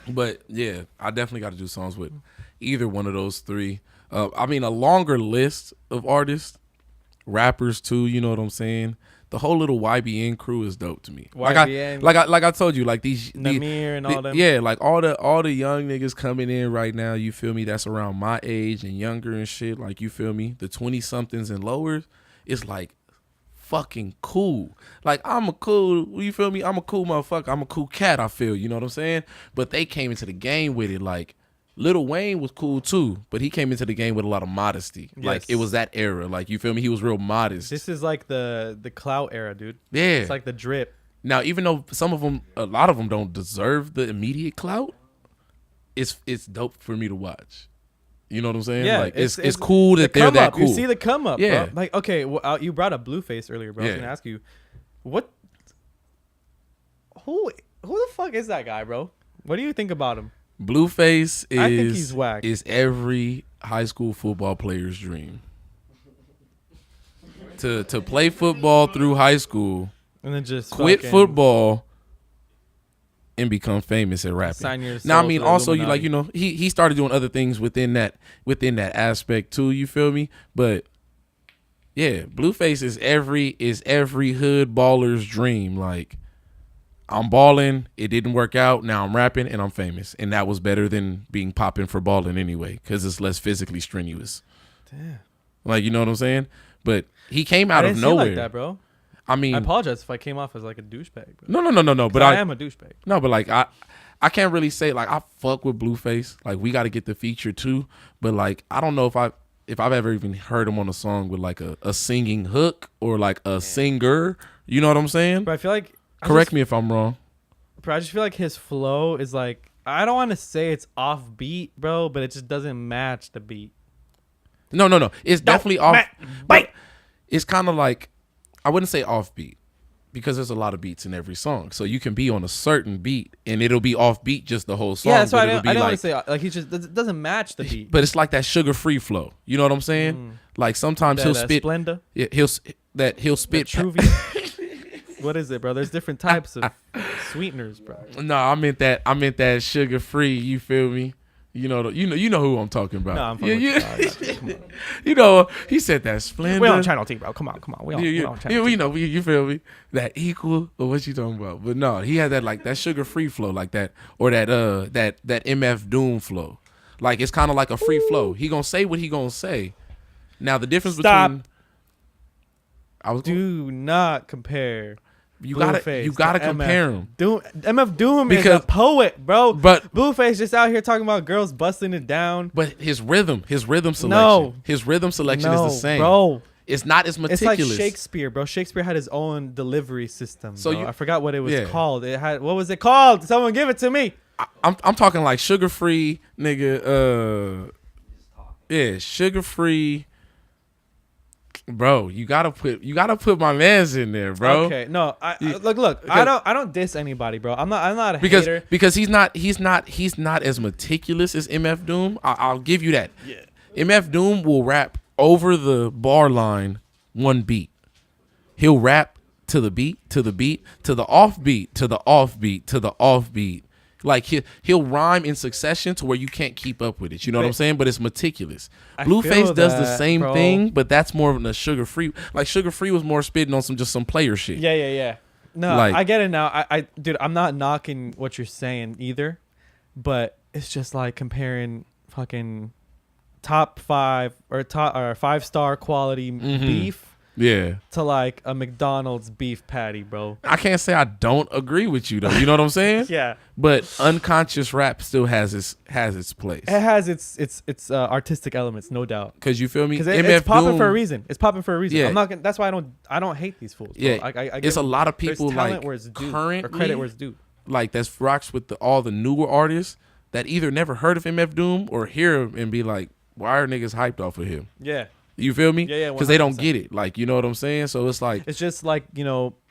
But yeah, I definitely got to do songs with either one of those three. I mean, a longer list of artists, rappers too. You know what I'm saying? The whole little YBN crew is dope to me. YBN, like I told you, like these Namir and all them. Yeah, like all the young niggas coming in right now. You feel me? That's around my age and younger and shit. Like, you feel me? The 20-somethings and lower. It's like fucking cool. Like, you feel me? I'm a cool motherfucker. I'm a cool cat, I feel. You know what I'm saying? But they came into the game with it. Like, Lil Wayne was cool too, but he came into the game with a lot of modesty. Yes. Like, it was that era. Like, you feel me? He was real modest. This is like the clout era, dude. Yeah. It's like the drip. Now, even though a lot of them don't deserve the immediate clout, it's dope for me to watch. You know what I'm saying? Yeah, like it's cool that they're that cool. You see the come up, yeah. bro. Like, okay, well, you brought up Blueface earlier, bro. I was Yeah. gonna ask you, who the fuck is that guy, bro? What do you think about him? Blueface I think he's whack. is every high school football player's dream. To play football through high school, And then just quit fucking football, and become famous at rapping. sign your Now, I soul mean, to the also Illuminati. he started doing other things within that aspect too. You feel me? But yeah, Blueface is every hood baller's dream. Like, I'm balling, it didn't work out. Now I'm rapping and I'm famous, and that was better than being popping for balling anyway, because it's less physically strenuous. Damn. Like, you know what I'm saying? But he came out I of didn't see it nowhere. like that, bro. I mean, I apologize if I came off as like a douchebag. no. But I am a douchebag. No, but like I can't really say, like, I fuck with Blueface. Like, we got to get the feature too. But like, I don't know if I've ever even heard him on a song with like a singing hook or like a singer. You know what I'm saying? But I feel like Correct me if I'm wrong. Bro, I just feel like his flow is like, I don't want to say it's off beat, bro, but it just doesn't match the beat. No. It's definitely off. But it's kind of like, I wouldn't say offbeat, because there's a lot of beats in every song. So you can be on a certain beat and it'll be off beat just the whole song. Yeah, that's why I it'll don't be want to say like he just it doesn't match the beat. But it's like that sugar free flow. You know what I'm saying? Like sometimes he'll spit. Splenda? Yeah, he'll spit. What is it, bro? There's different types of sweeteners, bro. No, I meant that sugar free. You feel me? You know who I'm talking about. No, I'm fucking with you. Come on. You know, he said that Splenda. We on Channel T, bro. Come on. We on Channel T. You know, you feel me? That equal or what you talking about? But no, he had that like that sugar free flow like that, or that MF Doom flow. Like it's kind of like a free flow. He gonna say what he gonna say. Now the difference between do not compare. You gotta compare him. MF Doom is a poet, bro. But Blueface just out here talking about girls busting it down. But his rhythm selection, is the same, bro. It's not as meticulous. It's like Shakespeare, bro. Shakespeare had his own delivery system. So I forgot what it was called. What was it called? Someone give it to me. I'm talking like sugar free, nigga. Sugar free. Bro, you gotta put my man's in there, bro. Okay, no, look. I don't diss anybody, bro. I'm not a hater because he's not as meticulous as MF Doom. I'll give you that. Yeah, MF Doom will rap over the bar line one beat. He'll rap to the beat, to the beat, to the offbeat, to the offbeat, to the offbeat. Like he'll rhyme in succession to where you can't keep up with it. You know what I'm saying? But it's meticulous. Blueface does the same thing, but that's more of a sugar free. Like sugar free was more spitting on some player shit. Yeah. No, like, I get it now. Dude, I'm not knocking what you're saying either, but it's just like comparing fucking top 5 or 5-star quality beef. Yeah. To like a McDonald's beef patty, bro. I can't say I don't agree with you though. You know what I'm saying? Yeah. But unconscious rap still has its place. It has its artistic elements, no doubt. Cause you feel me? Because it's popping for a reason. It's popping for a reason. Yeah. I'm not. That's why I don't hate these fools. Bro. Yeah. I it's a lot of people talent like where it's due, currently or credit where it's due. Like that's rocks with all the newer artists that either never heard of MF Doom or hear him and be like, why are niggas hyped off of him? Yeah. You feel me? Yeah. Because they don't get it. Like, you know what I'm saying? So it's like it's just like,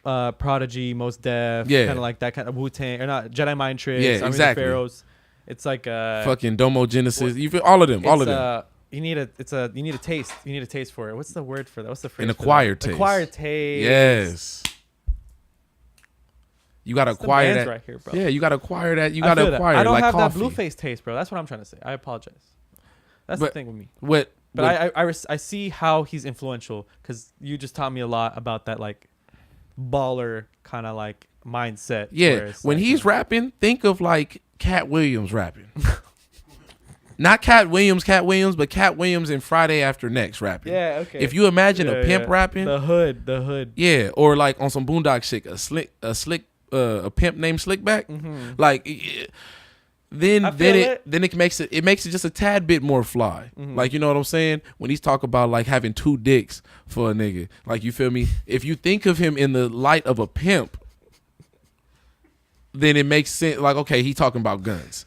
Prodigy, Mos Def, kind of like that kind of Wu-Tang or not Jedi Mind Tricks, exactly. Pharaohs. It's like fucking Domo Genesis. You feel all of them. You need a taste. You need a taste for it. What's the word for that? What's the phrase? An acquired taste. Acquired taste. Yes. You gotta acquire that right here, bro. Yeah, you gotta acquire that. You gotta acquire it. I don't have coffee. that Blueface taste, bro. That's what I'm trying to say. I apologize. That's the thing with me. But I see how he's influential because you just taught me a lot about that like baller kind of like mindset. Yeah, when he's rapping, think of like Cat Williams rapping. Not Cat Williams, but Cat Williams in Friday After Next rapping. Yeah, okay. If you imagine a pimp rapping, the hood. Yeah, or like on some Boondock shit, a pimp named Slickback. Mm-hmm. Like. Then it makes it just a tad bit more fly. Mm-hmm. Like, you know what I'm saying? When he's talk about like having 2 dicks for a nigga, like, you feel me? If you think of him in the light of a pimp, then it makes sense. Like, okay, he talking about guns.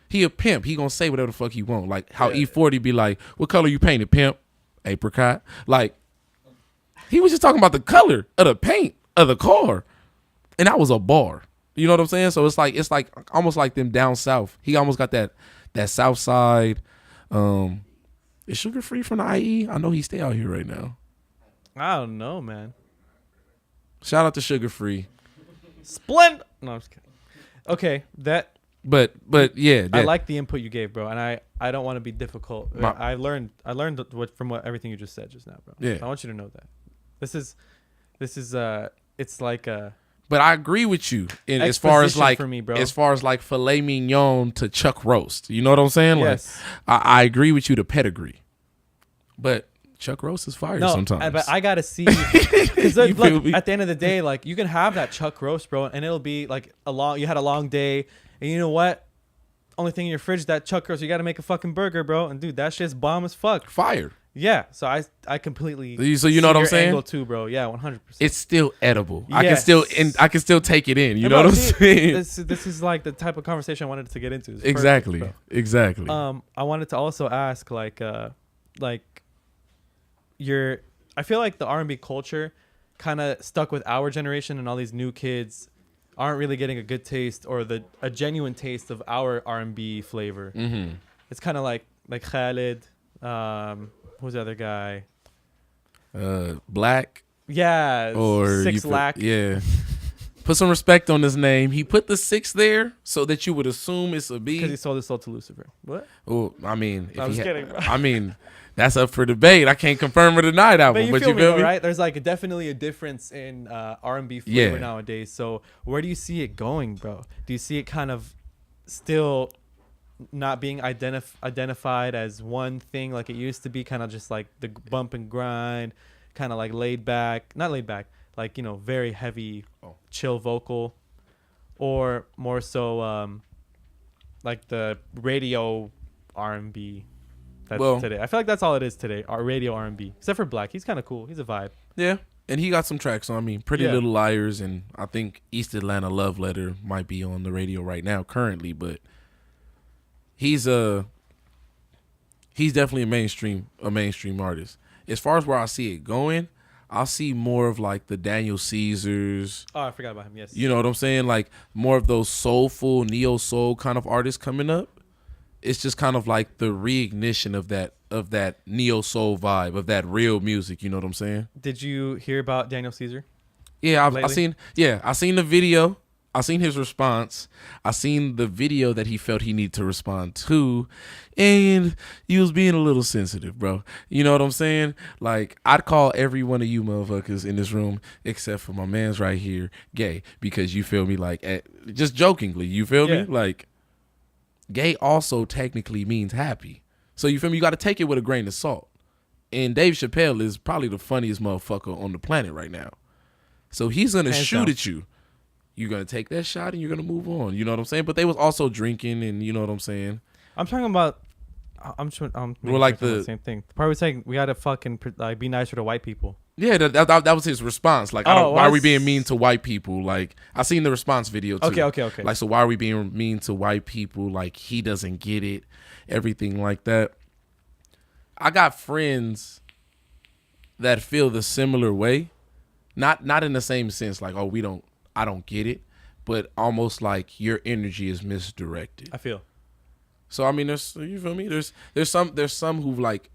He a pimp. He gonna say whatever the fuck he want. Like how E40 be like, what color you painted, pimp? Apricot. Like, he was just talking about the color of the paint of the car, and that was a bar. You know what I'm saying? So it's like almost like them down south. He almost got that south side. Is Sugar Free from the IE? I know he stay out here right now. I don't know, man. Shout out to Sugar Free. Splendid. No, I'm just kidding. Okay, But yeah, I like the input you gave, bro, and I don't want to be difficult. I learned from everything you just said just now, bro. Yeah, I want you to know that this is it's like a. But I agree with you as far as like for me, bro. As far as like filet mignon to chuck roast. You know what I'm saying? Yes. Like I agree with you to pedigree. But chuck roast is fire sometimes. But I gotta see because look, at the end of the day, like you can have that chuck roast, bro, and it'll be like you had a long day, and you know what? Only thing in your fridge is that chuck roast. You gotta make a fucking burger, bro, and dude, that shit's bomb as fuck. Fire. Yeah, so I completely so you know what I'm saying? Angle too, bro. Yeah, 100%. It's still edible. Yes. I can still take it in. You know what I'm saying? This is like the type of conversation I wanted to get into. It's exactly. Perfect, exactly. I wanted to also ask I feel like the R&B culture kind of stuck with our generation, and all these new kids aren't really getting a good taste or a genuine taste of our R&B flavor. Mm-hmm. It's kind of like Khaled. Who's the other guy? Black. Yeah. Or 6 Lack. Yeah. Put some respect on his name. He put the 6 there so that you would assume it's a B. Because he sold his soul to Lucifer. What? Oh, I mean, I was kidding, bro. I mean, that's up for debate. I can't confirm or deny that one. But you feel me, right? There's like definitely a difference in R&B flavor nowadays. So where do you see it going, bro? Do you see it kind of still not being identified as one thing like it used to be, kind of just like the bump and grind, kind of like not laid back, like, very heavy, chill vocal, or more so like the radio R&B that's today? I feel like that's all it is today, our radio R&B, except for Black. He's kind of cool. He's a vibe. Yeah, and he got some tracks on. I mean, Pretty Little Liars, and I think East Atlanta Love Letter might be on the radio right now currently, but he's definitely a mainstream artist. As far as where I see it going, I'll see more of like the Daniel Caesars. Oh, I forgot about him. Yes. You know what I'm saying? Like more of those soulful, neo soul kind of artists coming up. It's just kind of like the reignition of that neo soul vibe, of that real music. You know what I'm saying? Did you hear about Daniel Caesar? Yeah, I seen the video. I seen his response. I seen the video that he felt he needed to respond to, and he was being a little sensitive, bro. You know what I'm saying? Like, I'd call every one of you motherfuckers in this room, except for my man's right here, gay, because you feel me, like, just jokingly, you feel me? Like, gay also technically means happy. So you feel me? You got to take it with a grain of salt. And Dave Chappelle is probably the funniest motherfucker on the planet right now. So he's going to shoot at you. You're going to take that shot and you're going to move on. You know what I'm saying? But they was also drinking, and you know what I'm saying? I'm talking about, I'm like the same thing. The part was saying we got to fucking like be nicer to white people. Yeah, that was his response. Like, why are we being mean to white people? Like, I seen the response video too. Okay. Like, so why are we being mean to white people? Like, he doesn't get it. Everything like that. I got friends that feel the similar way. Not in the same sense, like, I don't get it, but almost like your energy is misdirected. I feel. So I mean, you feel me? There's some who like,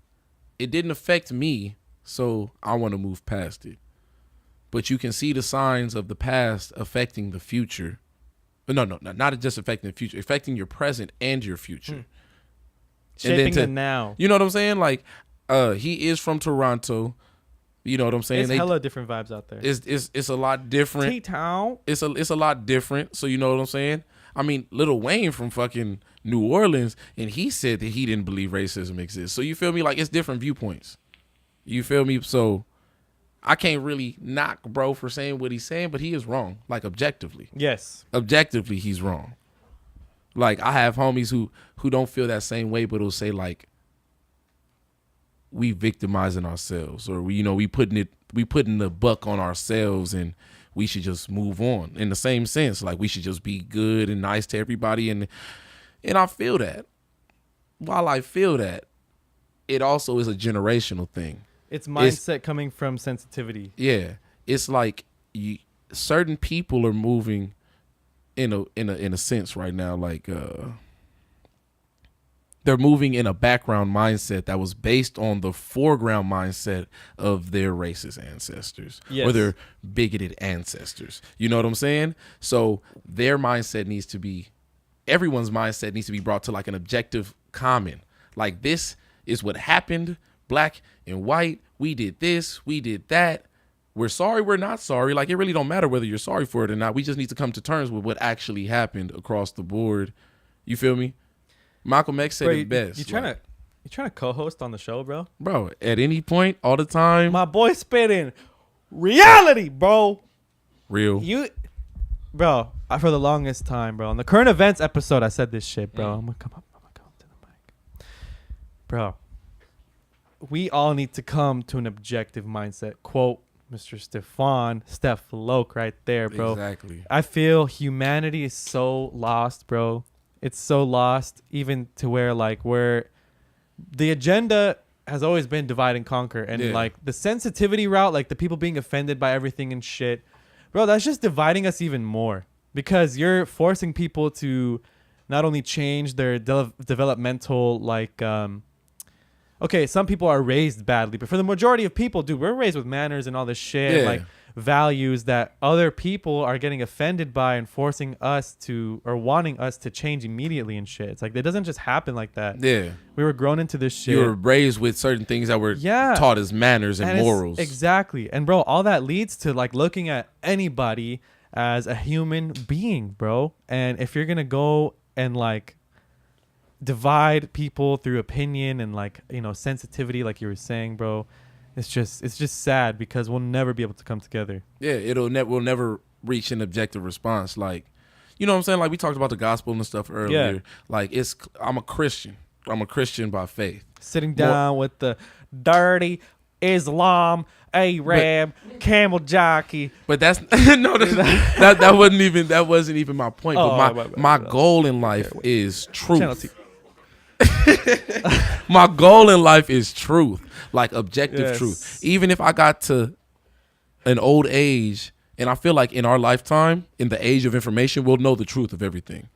it didn't affect me, so I want to move past it. But you can see the signs of the past affecting the future. No, not just affecting the future, affecting your present and your future. Shaping the now. You know what I'm saying? Like, he is from Toronto. You know what I'm saying? It's hella different vibes out there. It's a lot different. T-Town. It's a lot different. So you know what I'm saying? I mean, Lil Wayne from fucking New Orleans, and he said that he didn't believe racism exists. So you feel me? Like, it's different viewpoints. You feel me? So I can't really knock bro for saying what he's saying, but he is wrong. Like, objectively. Yes. Objectively, he's wrong. Like, I have homies who don't feel that same way, but will say like, we victimizing ourselves, or we putting the buck on ourselves, and we should just move on. In the same sense, like, we should just be good and nice to everybody, and I feel that. While I feel that, it also is a generational thing. It's mindset coming from sensitivity. Yeah, it's like certain people are moving in a sense right now, like they're moving in a background mindset that was based on the foreground mindset of their racist ancestors, or their bigoted ancestors. You know what I'm saying? So everyone's mindset needs to be brought to like an objective common. Like, this is what happened, black and white. We did this, we did that. We're sorry, we're not sorry. Like, it really don't matter whether you're sorry for it or not. We just need to come to terms with what actually happened across the board. You feel me? Malcolm X said it best. You trying to co-host on the show, bro? Bro, at any point, all the time. My boy spitting reality, bro. Real. Bro, for the longest time, bro. On the current events episode, I said this shit, bro. I'm gonna come up to the mic. Bro, we all need to come to an objective mindset. Quote Mr. Stefloke right there, bro. Exactly. I feel humanity is so lost, bro. It's so lost, even to where like the agenda has always been divide and conquer, and like the sensitivity route, like the people being offended by everything and shit, bro, that's just dividing us even more, because you're forcing people to not only change their developmental, like okay, some people are raised badly, but for the majority of people, dude, we're raised with manners and all this shit, and like values that other people are getting offended by and forcing us to, or wanting us to change immediately and shit. It's like, it doesn't just happen like that. Yeah. We were grown into this shit. You were raised with certain things that were taught as manners and morals. Exactly. And bro, all that leads to like looking at anybody as a human being, bro. And if you're going to go and like divide people through opinion and like, you know, sensitivity, like you were saying, bro, it's just sad, because we'll never be able to come together. Yeah, we'll never reach an objective response. Like, you know what I'm saying? Like we talked about the gospel and stuff earlier. Yeah. Like I'm a Christian. I'm a Christian by faith. Sitting down with the dirty Islam, Arab, camel jockey. But that's no, that wasn't even my point. But my goal in life is truth. My goal in life is truth, like objective truth. Even if I got to an old age, and I feel like in our lifetime, in the age of information, we'll know the truth of everything.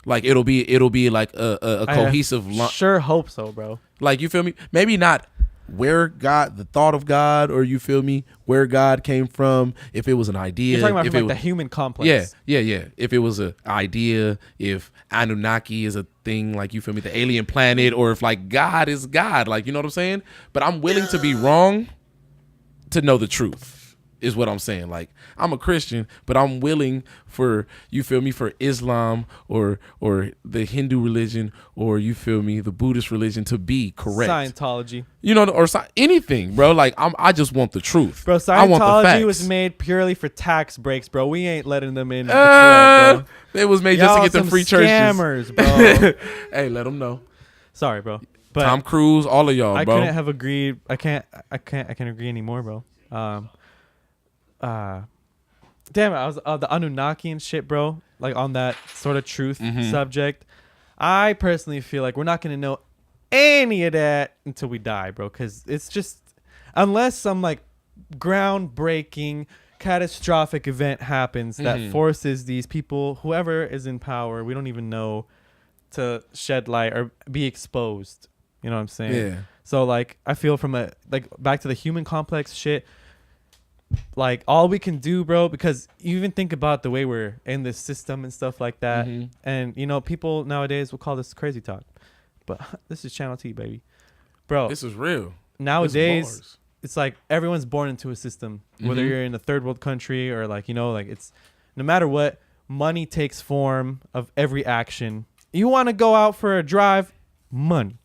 Like it'll be like a cohesive line. Sure hope so, bro. Like, you feel me? Maybe not where God, the thought of God, or you feel me, where God came from, if it was an idea. You're talking about like the human complex. Yeah. If it was an idea, if Anunnaki is a thing, like, you feel me, the alien planet, or if like God is God, like, you know what I'm saying? But I'm willing to be wrong to know the truth. Is what I'm saying. Like, I'm a Christian, but I'm willing for, you feel me, for Islam or the Hindu religion, or you feel me, the Buddhist religion to be correct. Scientology. You know, or anything, bro. Like, I just want the truth. Bro, Scientology was made purely for tax breaks, bro. We ain't letting them in. Bro. It was made just to get them free churches. Scammers, bro. Hey, let them know. Sorry, bro. But Tom Cruise, all of y'all, bro. I couldn't have agreed. I can't agree anymore, bro. Damn it, I was the Anunnaki and shit, bro, like on that sort of truth subject. I personally feel like we're not going to know any of that until we die, bro, because it's just, unless some like groundbreaking catastrophic event happens that forces these people, whoever is in power, we don't even know, to shed light or be exposed. You know what I'm saying? Yeah. So like, I feel from a, like, back to the human complex shit, like, all we can do, bro, because you even think about the way we're in this system and stuff like that, and you know, people nowadays will call this crazy talk, but this is Channel T, baby, bro. This is real. Nowadays, it's like everyone's born into a system, whether you're in a third world country or like, you know, like, it's no matter what, money takes form of every action. You want to go out for a drive, money.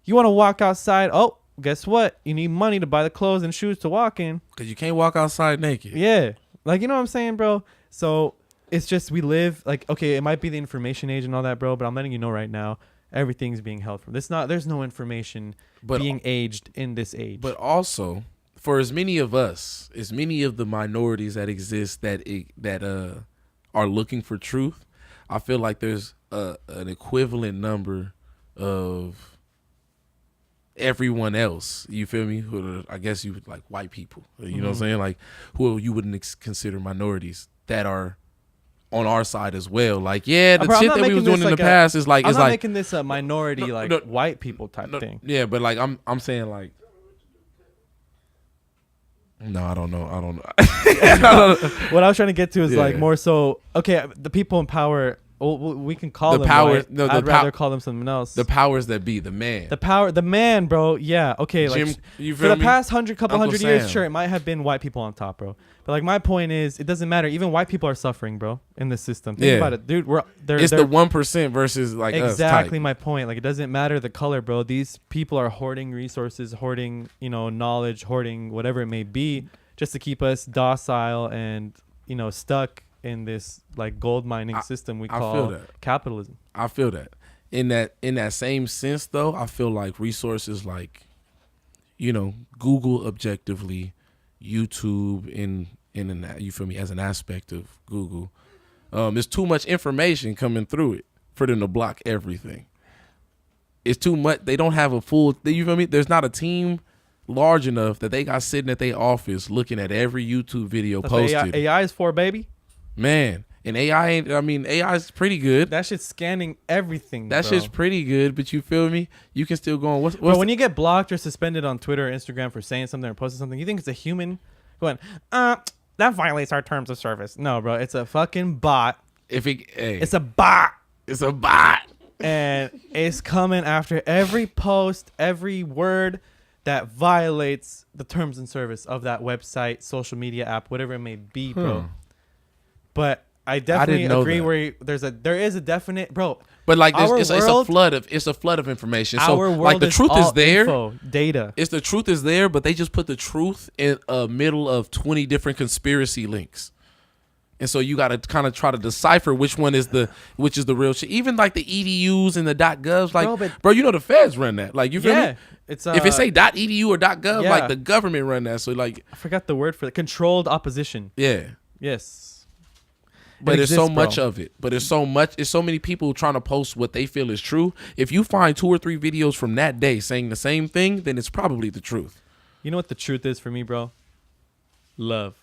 You want to walk outside, oh, guess what? You need money to buy the clothes and shoes to walk in. Because you can't walk outside naked. Yeah. Like, you know what I'm saying, bro? So it's just, we live, like, okay, it might be the information age and all that, bro, but I'm letting you know right now, everything's being held from. There's no information being aged in this age. But also, for as many of us, as many of the minorities that exist that are looking for truth, I feel like there's an equivalent number of everyone else, you feel me, who I guess you would like white people, you know what I'm saying, like, who you wouldn't consider minorities, that are on our side as well. Like, yeah, the shit that we was doing in the past is like, I'm not making this a minority, white people type thing. Yeah, but like, I'm saying like, no, I don't know. What I was trying to get to is like more so, okay, the people in power, we can call them powers. No, I'd rather call them something else. The powers that be, the man. The man, bro. Yeah, okay. Like, for the past couple hundred years, sure, it might have been white people on top, bro. But like, my point is, it doesn't matter. Even white people are suffering, bro, in this system. Think about it, dude. It's the 1% versus like exactly us my point. Like, it doesn't matter the color, bro. These people are hoarding resources, hoarding, you know, knowledge, hoarding whatever it may be, just to keep us docile and, you know, stuck in this like gold mining system we call capitalism. I feel that. In that same sense, though, I feel like resources like, you know, Google objectively, YouTube in you feel me, as an aspect of Google, there's too much information coming through it for them to block everything. it's too much. They don't have a full. You feel me? There's not a team large enough that they got sitting at their office looking at every YouTube video That's what posted. AI is for, baby. Man, and AI ain't. I mean, AI is pretty good. That shit's scanning everything. That bro. shit's pretty good, but you feel me? You can still go on. What's Bro, when you get blocked or suspended on Twitter or Instagram for saying something or posting something, you think it's a human going, that violates our terms of service. No, bro, it's a fucking bot. It's a bot. It's a bot. And it's coming after every post, every word that violates the terms and service of that website, social media app, whatever it may be, bro. But I definitely agree where there is a definite, bro. But like it's a flood of information. So like the truth is there, data. The truth is there, but they just put the truth in a middle of 20 different conspiracy links. And so you got to kind of try to decipher which is the real shit. Even like the EDUs and the .govs, like bro, you know the feds run that. Like you feel me? It's if it say .edu or .gov, like the government run that. So like I forgot the word for it. Controlled opposition. Yeah. Yes. But there's so much of it. But there's so many people trying to post what they feel is true. If you find 2 or 3 videos from that day saying the same thing, then it's probably the truth. You know what the truth is for me, bro? Love.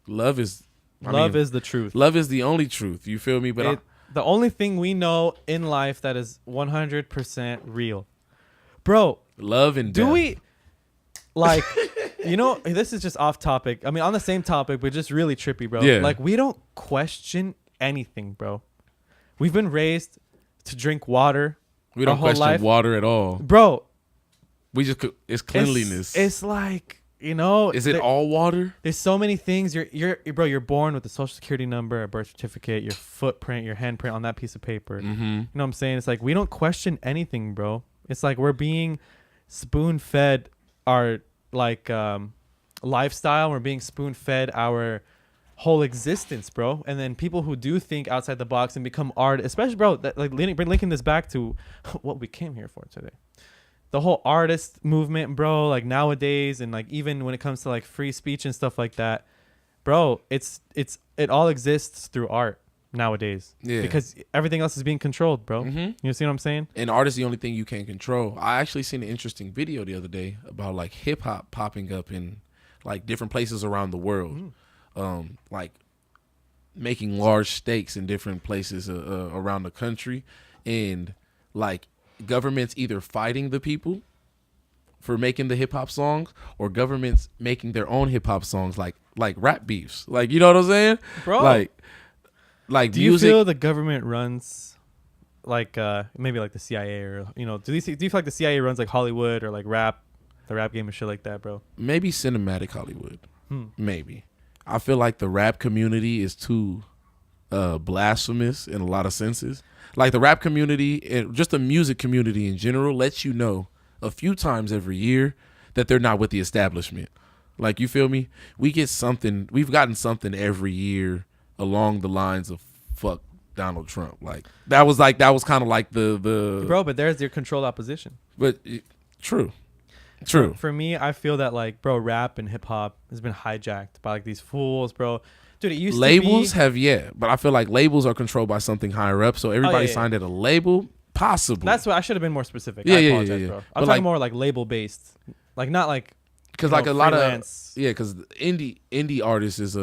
Love is the truth. Love is the only truth. You feel me? But the only thing we know in life that is 100% real, bro. Love and death. Do we like? You know, this is just off topic. I mean, on the same topic, but just really trippy, bro. Yeah. Like we don't question anything, bro. We've been raised to drink water. We don't question water at all, bro. We just it's cleanliness. It's like. You know, is it all water? There's so many things. You're born with a social security number, a birth certificate, your footprint, your handprint on that piece of paper. Mm-hmm. You know what I'm saying? It's like we don't question anything, bro. It's like we're being spoon fed our lifestyle. We're being spoon fed our whole existence, bro. And then people who do think outside the box and become art, especially, bro, that like linking this back to what we came here for today. The whole artist movement, bro, like nowadays, and like even when it comes to like free speech and stuff like that, bro, it all exists through art nowadays. Yeah. Because everything else is being controlled, bro. Mm-hmm. You see what I'm saying? And art is the only thing you can't control. I actually seen an interesting video the other day about like hip hop popping up in like different places around the world, like making large stakes in different places around the country, and like. Governments either fighting the people for making the hip hop songs, or governments making their own hip hop songs, like rap beefs. Like, you know what I'm saying, bro? Like do music. You feel the government runs like maybe like the CIA, or do you feel like the CIA runs like Hollywood or like the rap game and shit like that, bro? Maybe cinematic Hollywood. Maybe. I feel like the rap community is too blasphemous in a lot of senses. Like the rap community and just the music community in general lets you know a few times every year that they're not with the establishment. Like, you feel me? We've gotten something every year along the lines of fuck Donald Trump. Like that was kind of like the bro, but there's your controlled opposition. But true. For me, I feel that like, bro, rap and hip hop has been hijacked by like these fools, bro. Dude, it used labels to be, but I feel like labels are controlled by something higher up. So everybody signed at a label, possibly. That's what I should have been more specific. I apologize, bro. I'm talking more like label based, like not like because like a lot of because indie artists is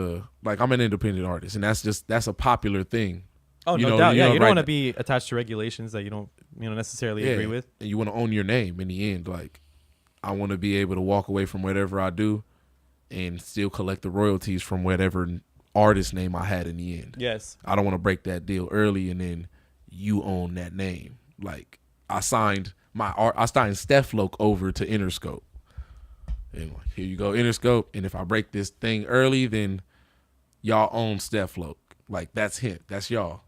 like I'm an independent artist, and that's a popular thing. Oh, no doubt. You don't want to be attached to regulations that you don't necessarily agree with, and you want to own your name in the end. Like I want to be able to walk away from whatever I do, and still collect the royalties from whatever artist name I had in the end. Yes. I don't want to break that deal early and then you own that name. Like I signed Stefloke over to Interscope. And like, here you go, Interscope. And if I break this thing early, then y'all own Stefloke. Like that's him. That's y'all.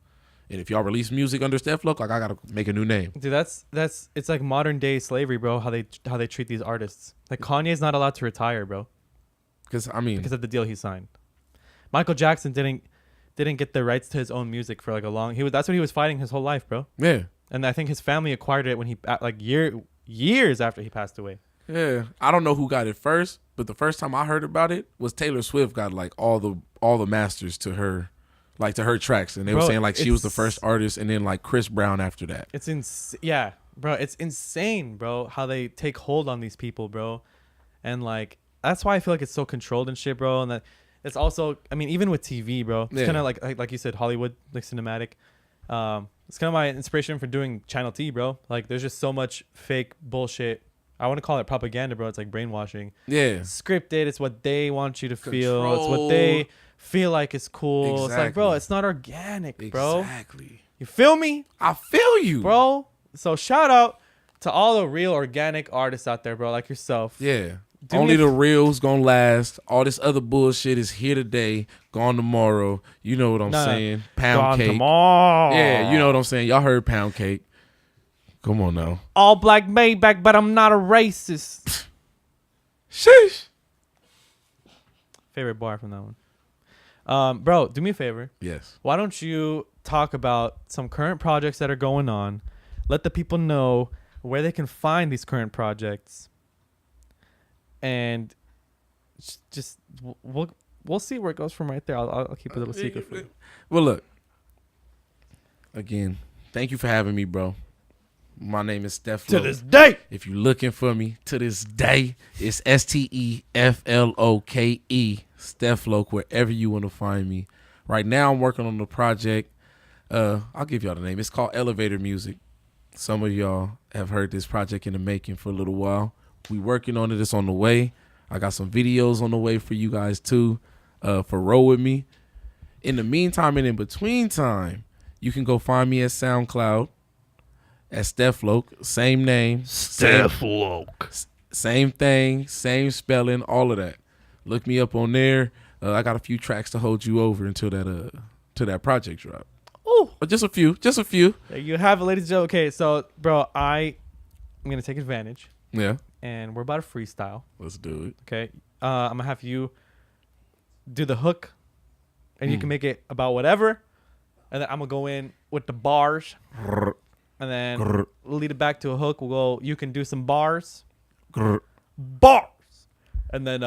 And if y'all release music under Stefloke, like I gotta make a new name. Dude, it's like modern day slavery, bro. How they treat these artists. Like Kanye's not allowed to retire, bro. Because of the deal he signed. Michael Jackson didn't get the rights to his own music for like that's what he was fighting his whole life, bro. Yeah. And I think his family acquired it when he years after he passed away. Yeah. I don't know who got it first, but the first time I heard about it was Taylor Swift got like all the masters to her tracks, and they were saying like she was the first artist, and then like Chris Brown after that. Yeah. bro, it's insane, bro, how they take hold on these people, bro. And like that's why I feel like it's so controlled and shit, bro. And that it's also, I mean, even with TV, bro, it's kind of like you said, Hollywood, like cinematic. It's kind of my inspiration for doing Channel T, bro. Like there's just so much fake bullshit. I want to call it propaganda, bro. It's like brainwashing. Yeah. Scripted. It's what they want you to feel. It's what they feel like is cool. It's like, bro, it's not organic, bro. Exactly. You feel me? I feel you, bro. So shout out to all the real organic artists out there, bro, like yourself. Yeah. Only the real's gonna last. All this other bullshit is here today, gone tomorrow. You know what I'm saying? Pound gone cake. Tomorrow. Yeah, you know what I'm saying. Y'all heard pound cake. Come on now. All black Maybach, but I'm not a racist. Sheesh. Favorite bar from that one. Bro, do me a favor. Yes. Why don't you talk about some current projects that are going on? Let the people know where they can find these current projects. And just we'll see where it goes from right there. I'll keep a little secret for you. Well, look. Again, thank you for having me, bro. My name is Stefloke. To this day. If you're looking for me, to this day, it's Stefloke. Stefloke, wherever you want to find me. Right now, I'm working on the project. I'll give y'all the name. It's called Elevator Music. Some of y'all have heard this project in the making for a little while. We working on it. It's on the way. I got some videos on the way for you guys too. For Roll With Me. In the meantime and in between time, you can go find me at Soundcloud. At Stefloke, same name. Stefloke. Same thing, same spelling, all of that. Look me up on there. I got a few tracks to hold you over until that project drop. Oh, just a few. There you have it, ladies and gentlemen. Okay, so bro, I'm gonna take advantage. Yeah. And we're about to freestyle. Let's do it. Okay. I'm gonna have you do the hook, and you can make it about whatever, and then I'm gonna go in with the bars. And then lead it back to a hook. We'll go. You can do some bars, and then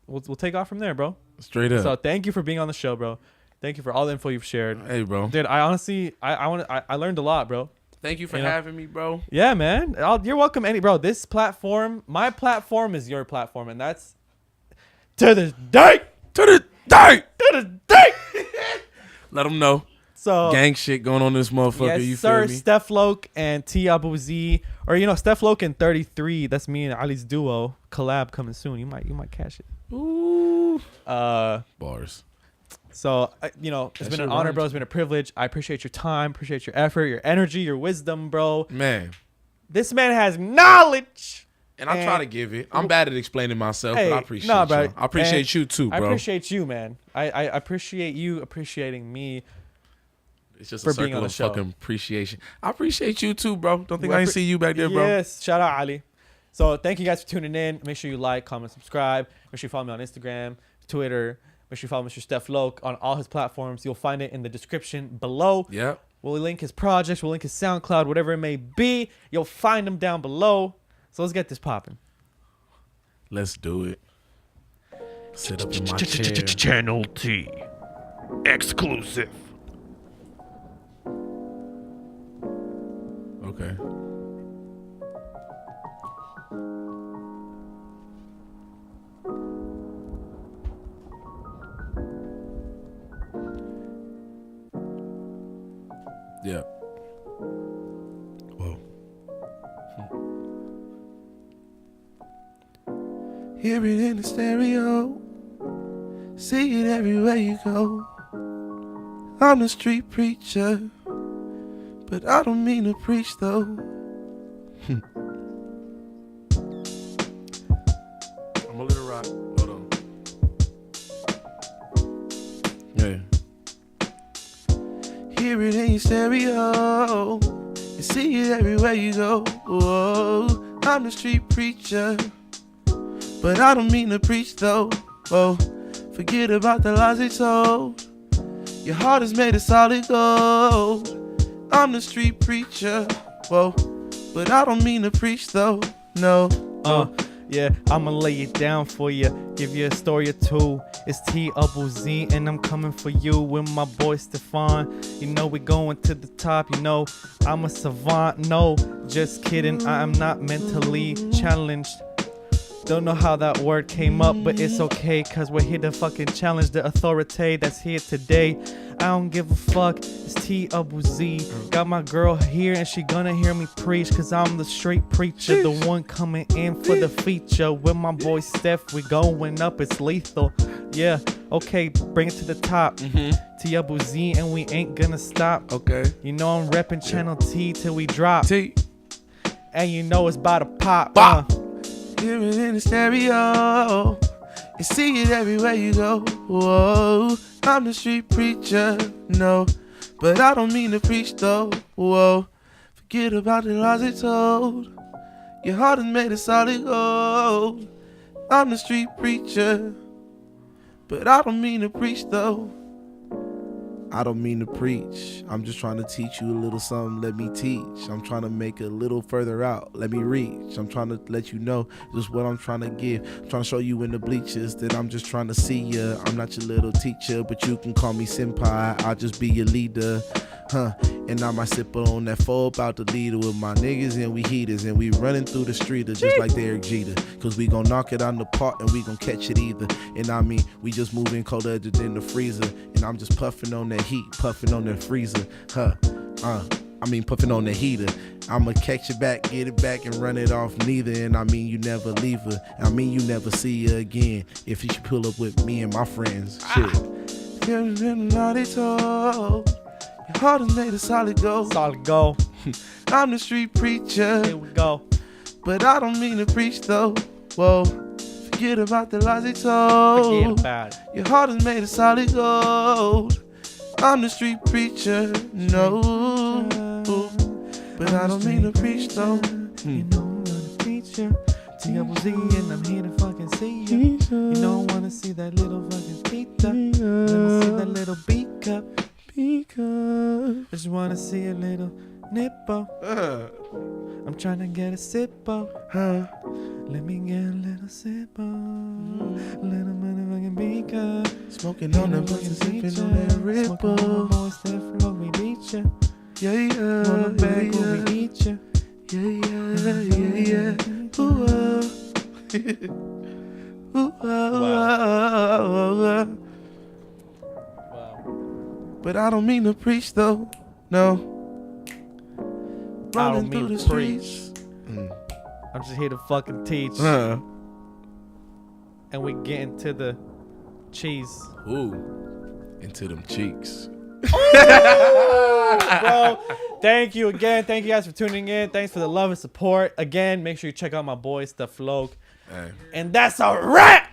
we'll take off from there, bro. Straight up. So thank you for being on the show, bro. Thank you for all the info you've shared. Hey, bro. Dude, I honestly, I learned a lot, bro. Thank you for having me, bro. Yeah, man. You're welcome, bro. This platform, my platform is your platform, and that's to this day. Let them know. So gang shit going on in this motherfucker. Yes, you sir. Feel me? Stefloke and T Abu Z, or Stefloke and 33. That's me and Ali's duo collab coming soon. You might catch it. Ooh. Bars. So it's been an honor, bro. It's been a privilege. I appreciate your time, appreciate your effort, your energy, your wisdom, bro. Man, this man has knowledge. And I try to give it. I'm bad at explaining myself, but I appreciate you. Bro. I appreciate you too, bro. I appreciate you, man. I appreciate you appreciating me. It's just a circle of fucking appreciation. I appreciate you too, bro. Don't think I didn't see you back there, bro. Yes, shout out Ali. So thank you guys for tuning in. Make sure you like, comment, subscribe. Make sure you follow me on Instagram, Twitter. Make sure you follow Mr. Stefloke on all his platforms. You'll find it in the description below. Yep. We'll link his projects. We'll link his SoundCloud, whatever it may be. You'll find them down below. So let's get this popping. Let's do it. Sit up in my chair. Channel T. Exclusive. Okay. Yeah. Whoa. Hear it in the stereo. See it everywhere you go. I'm the street preacher, but I don't mean to preach though. I'm a little rock. Hold on. Yeah. Hear it in your stereo. You see it everywhere you go. Oh, I'm the street preacher, but I don't mean to preach though. Oh, forget about the lies they told. Your heart is made of solid gold. I'm the street preacher, whoa, but I don't mean to preach though, no. Yeah, I'ma lay it down for you, give you a story or two. It's T-Double-Z and I'm coming for you with my boy Stefan. You know we going to the top, you know I'm a savant. No, just kidding, I am not mentally challenged. Don't know how that word came up, but it's okay, cause we're here to fucking challenge the authority that's here today. I don't give a fuck, it's T-Double-Z. Got my girl here and she gonna hear me preach, cause I'm the straight preacher, the one coming in for the feature. With my boy Steph, we going up, it's lethal. Yeah, okay, bring it to the top. T-Double-Z and we ain't gonna stop. Okay. You know I'm repping Channel T till we drop. T. And you know it's about to pop. Bop. Hear it in the stereo. You see it everywhere you go. Whoa, I'm the street preacher, no, but I don't mean to preach though. Whoa, forget about the lies they told. Your heart is made of solid gold. I'm the street preacher, but I don't mean to preach though. I don't mean to preach. I'm just trying to teach you a little something. Let me teach. I'm trying to make it a little further out. Let me reach. I'm trying to let you know just what I'm trying to give. I'm trying to show you in the bleachers that I'm just trying to see ya. I'm not your little teacher, but you can call me senpai. I'll just be your leader. And I might sip on that 4 about the leader with my niggas and we heaters and we running through the street just like Derek Jeter. Cause we gon' knock it on the park and we gon' catch it either. And I mean, we just moving colder than the freezer. And I'm just puffing on that heat, puffing on that freezer. Puffing on the heater. I'ma catch it back, get it back, and run it off neither. And I mean, you never leave her. I mean, you never see her again. If you should pull up with me and my friends. Shit. Your heart is made of solid gold. Solid gold. I'm the street preacher. Here we go. But I don't mean to preach though. Whoa, forget about the lies they told. Forget about it. Your heart is made of solid gold. I'm the street preacher, no, but I don't mean to preach though. You know I'm gonna teach you. T-Double-Z and I'm here to fucking see you. You know I wanna see that little fucking pizza. Let me see that little B cup. I just wanna see a little nipple. I'm trying to get a sippo. Let me get a little sippo. Little motherfucking B cup. Smoking on that bus and sipping on that ripple. Smoking on my boy Stefloke, we beat ya. Yeah, yeah, On the back when we eat ya. yeah. Ooh, But I don't mean to preach though, no. I Running don't through mean the to preach. streets. I'm just here to fucking teach. And we get into the cheese. Ooh, into them cheeks. Bro, thank you again. Thank you guys for tuning in. Thanks for the love and support. Again, make sure you check out my boy Stefloke. Hey. And that's a wrap.